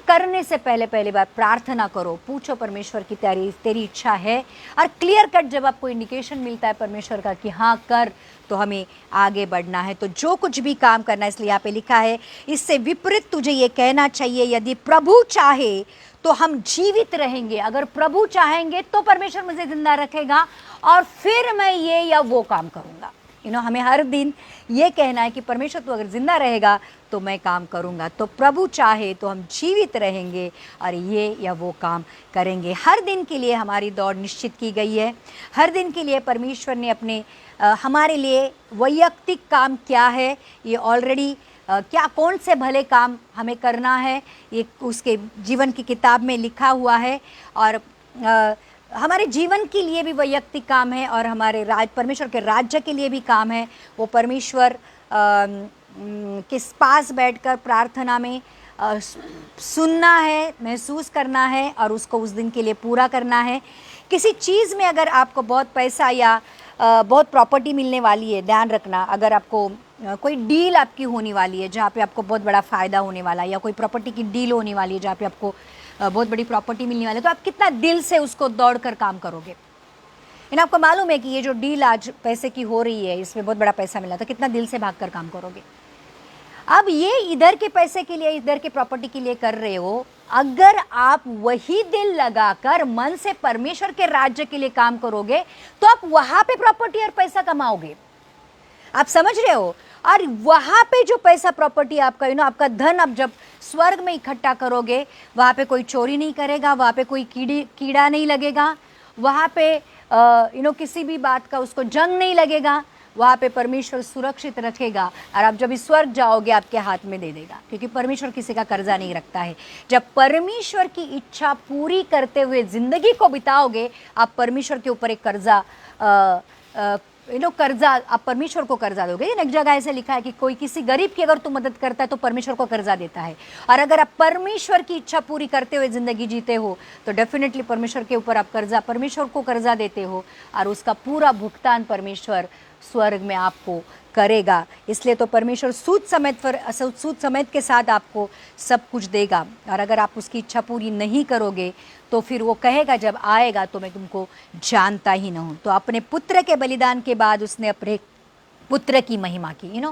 करने से पहले बार प्रार्थना करो, पूछो परमेश्वर की तेरी इच्छा है, और क्लियर कट जब आपको इंडिकेशन मिलता है परमेश्वर का कि हाँ कर, तो हमें आगे बढ़ना है। तो जो कुछ भी काम करना है, इसलिए यहाँ पे लिखा है, इससे विपरीत तुझे ये कहना चाहिए, यदि प्रभु चाहे तो हम जीवित रहेंगे। अगर प्रभु चाहेंगे तो परमेश्वर मुझे जिंदा रखेगा और फिर मैं ये या वो काम करूँगा। हमें हर दिन ये कहना है कि परमेश्वर तू अगर जिंदा रहेगा तो मैं काम करूँगा। तो प्रभु चाहे तो हम जीवित रहेंगे और ये या वो काम करेंगे। हर दिन के लिए हमारी दौड़ निश्चित की गई है। हर दिन के लिए परमेश्वर ने अपने हमारे लिए वैयक्तिक काम क्या है, ये ऑलरेडी क्या कौन से भले काम हमें करना है, ये उसके जीवन की किताब में लिखा हुआ है। और हमारे जीवन के लिए भी वैयक्तिक काम है और हमारे परमेश्वर के राज्य के लिए भी काम है। वो परमेश्वर के पास बैठकर प्रार्थना में सुनना है, महसूस करना है और उसको उस दिन के लिए पूरा करना है। किसी चीज़ में अगर आपको बहुत पैसा या बहुत प्रॉपर्टी मिलने वाली है, ध्यान रखना, अगर आपको कोई डील आपकी होने वाली है जहाँ पे आपको बहुत बड़ा फ़ायदा होने वाला है, या कोई प्रॉपर्टी की डील होने वाली है जहाँ पे आपको बहुत बड़ी प्रॉपर्टी मिलने वाली है, तो आप कितना दिल से उसको दौड़ कर काम करोगे। आपको मालूम है कि ये जो डील आज पैसे की हो रही है, इसमें बहुत बड़ा पैसा मिला, तो कितना दिल से भाग कर काम करोगे। अब ये इधर के पैसे के लिए, इधर के प्रॉपर्टी के लिए कर रहे हो, अगर आप वही दिल लगाकर मन से परमेश्वर के राज्य के लिए काम करोगे तो आप वहां पे प्रॉपर्टी और पैसा कमाओगे। आप समझ रहे हो। और वहां पे जो पैसा प्रॉपर्टी आपका आपका धन आप जब स्वर्ग में इकट्ठा करोगे, वहां पे कोई चोरी नहीं करेगा, वहां पे कोई कीड़ा नहीं लगेगा, वहां पे किसी भी बात का उसको जंग नहीं लगेगा, वहाँ पे परमेश्वर सुरक्षित रखेगा। और आप जब इस स्वर्ग जाओगे आपके हाथ में दे देगा, क्योंकि परमेश्वर किसी का कर्जा नहीं रखता है। जब परमेश्वर की इच्छा पूरी करते हुए ज़िंदगी को बिताओगे, आप परमेश्वर के ऊपर एक कर्जा कर्जा आप परमेश्वर को कर्जा दोगे। एक जगह ऐसे लिखा है कि कोई किसी गरीब की अगर तू मदद करता है तो परमेश्वर को कर्जा देता है। और अगर आप परमेश्वर की इच्छा पूरी करते हुए ज़िंदगी जीते हो तो डेफिनेटली परमेश्वर के ऊपर आप परमेश्वर को कर्जा देते हो और उसका पूरा भुगतान परमेश्वर स्वर्ग में आपको करेगा। इसलिए तो परमेश्वर सूद समेत के साथ आपको सब कुछ देगा। और अगर आप उसकी इच्छा पूरी नहीं करोगे तो फिर वो कहेगा जब आएगा तो मैं तुमको जानता ही न हूँ। तो अपने पुत्र के बलिदान के बाद उसने अपने पुत्र की महिमा की।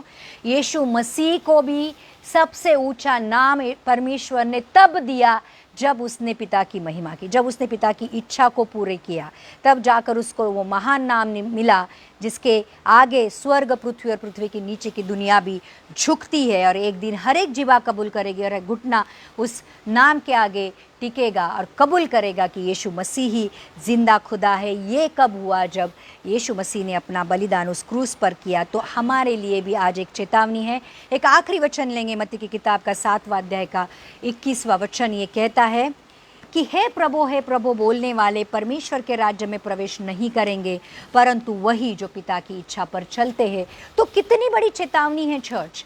यीशु मसीह को भी सबसे ऊंचा नाम परमेश्वर ने तब दिया जब उसने पिता की महिमा की, जब उसने पिता की इच्छा को पूरे किया, तब जाकर उसको वो महान नाम मिला जिसके आगे स्वर्ग पृथ्वी और पृथ्वी के नीचे की दुनिया भी झुकती है। और एक दिन हर एक जीवा कबूल करेगी और एक घुटना उस नाम के आगे टिकेगा और कबूल करेगा कि यीशु मसीह ही जिंदा खुदा है। ये कब हुआ? जब यीशु मसीह ने अपना बलिदान उस क्रूस पर किया। तो हमारे लिए भी आज एक चेतावनी है। एक आखिरी वचन लेंगे मत्ती की किताब का 7वां अध्याय का 21वां वचन। ये कहता है कि हे प्रभु बोलने वाले परमेश्वर के राज्य में प्रवेश नहीं करेंगे परंतु वही जो पिता की इच्छा पर चलते हैं। तो कितनी बड़ी चेतावनी है चर्च।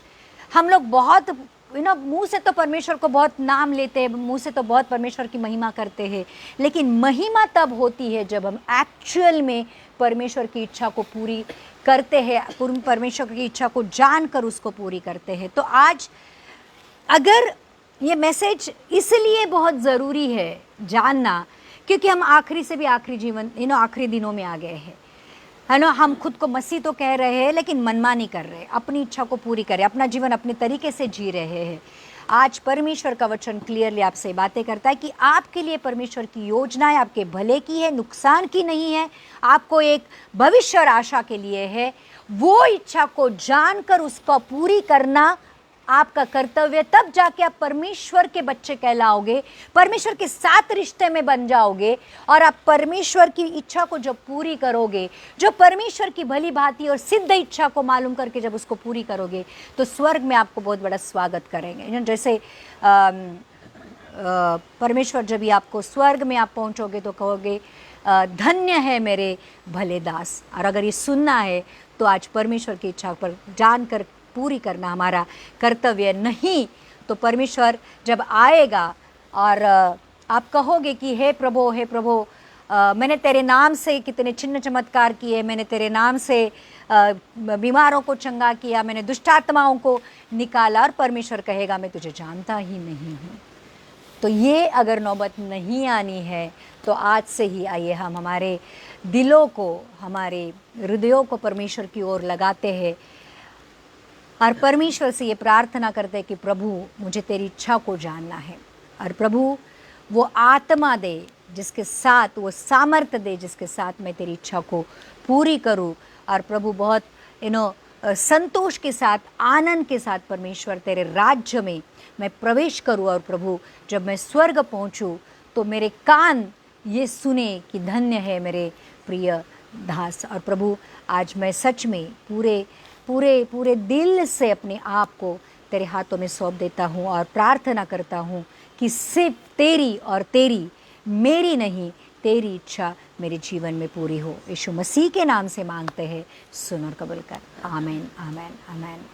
हम लोग बहुत मुंह से तो परमेश्वर को बहुत नाम लेते हैं, मुंह से तो बहुत परमेश्वर की महिमा करते हैं, लेकिन महिमा तब होती है जब हम एक्चुअल में परमेश्वर की इच्छा को पूरी करते हैं, परमेश्वर की इच्छा को जानकर उसको पूरी करते हैं। तो आज अगर ये मैसेज इसलिए बहुत ज़रूरी है जानना क्योंकि हम आखिरी से भी आखिरी जीवन आखिरी दिनों में आ गए हैं, है ना। हम खुद को मसीह तो कह रहे हैं लेकिन मनमानी कर रहे हैं, अपनी इच्छा को पूरी कर रहे हैं, अपना जीवन अपने तरीके से जी रहे हैं। आज परमेश्वर का वचन क्लियरली आपसे बातें करता है कि आपके लिए परमेश्वर की योजनाएं आपके भले की है, नुकसान की नहीं है, आपको एक भविष्य और आशा के लिए है। वो इच्छा को जानकर उसको पूरी करना आपका कर्तव्य, तब जाके आप परमेश्वर के बच्चे कहलाओगे, परमेश्वर के साथ रिश्ते में बन जाओगे। और आप परमेश्वर की इच्छा को जब पूरी करोगे, जो परमेश्वर की भली भांति और सिद्ध इच्छा को मालूम करके जब उसको पूरी करोगे तो स्वर्ग में आपको बहुत बड़ा स्वागत करेंगे। जैसे परमेश्वर जब भी आपको स्वर्ग में आप पहुंचोगे तो कहोगे धन्य है मेरे भले दास। और अगर ये सुनना है तो आज परमेश्वर की इच्छा पर जानकर पूरी करना हमारा कर्तव्य। नहीं तो परमेश्वर जब आएगा और आप कहोगे कि हे प्रभु, मैंने तेरे नाम से कितने चिन्ह चमत्कार किए, मैंने तेरे नाम से बीमारों को चंगा किया, मैंने दुष्ट आत्माओं को निकाला, और परमेश्वर कहेगा मैं तुझे जानता ही नहीं हूँ। तो ये अगर नौबत नहीं आनी है तो आज से ही आइए हम हमारे दिलों को, हमारे हृदयों को परमेश्वर की ओर लगाते हैं और परमेश्वर से ये प्रार्थना करते हैं कि प्रभु मुझे तेरी इच्छा को जानना है, और प्रभु वो आत्मा दे जिसके साथ, वो सामर्थ्य दे जिसके साथ मैं तेरी इच्छा को पूरी करूं, और प्रभु बहुत संतोष के साथ, आनंद के साथ परमेश्वर तेरे राज्य में मैं प्रवेश करूं, और प्रभु जब मैं स्वर्ग पहुंचूं तो मेरे कान ये सुने कि धन्य है मेरे प्रिय दास। और प्रभु आज मैं सच में पूरे पूरे पूरे दिल से अपने आप को तेरे हाथों में सौंप देता हूँ और प्रार्थना करता हूँ कि सिर्फ तेरी और तेरी, मेरी नहीं, तेरी इच्छा मेरे जीवन में पूरी हो। यीशु मसीह के नाम से मांगते हैं, सुन और कबूल कर। आमीन, आमीन, आमीन।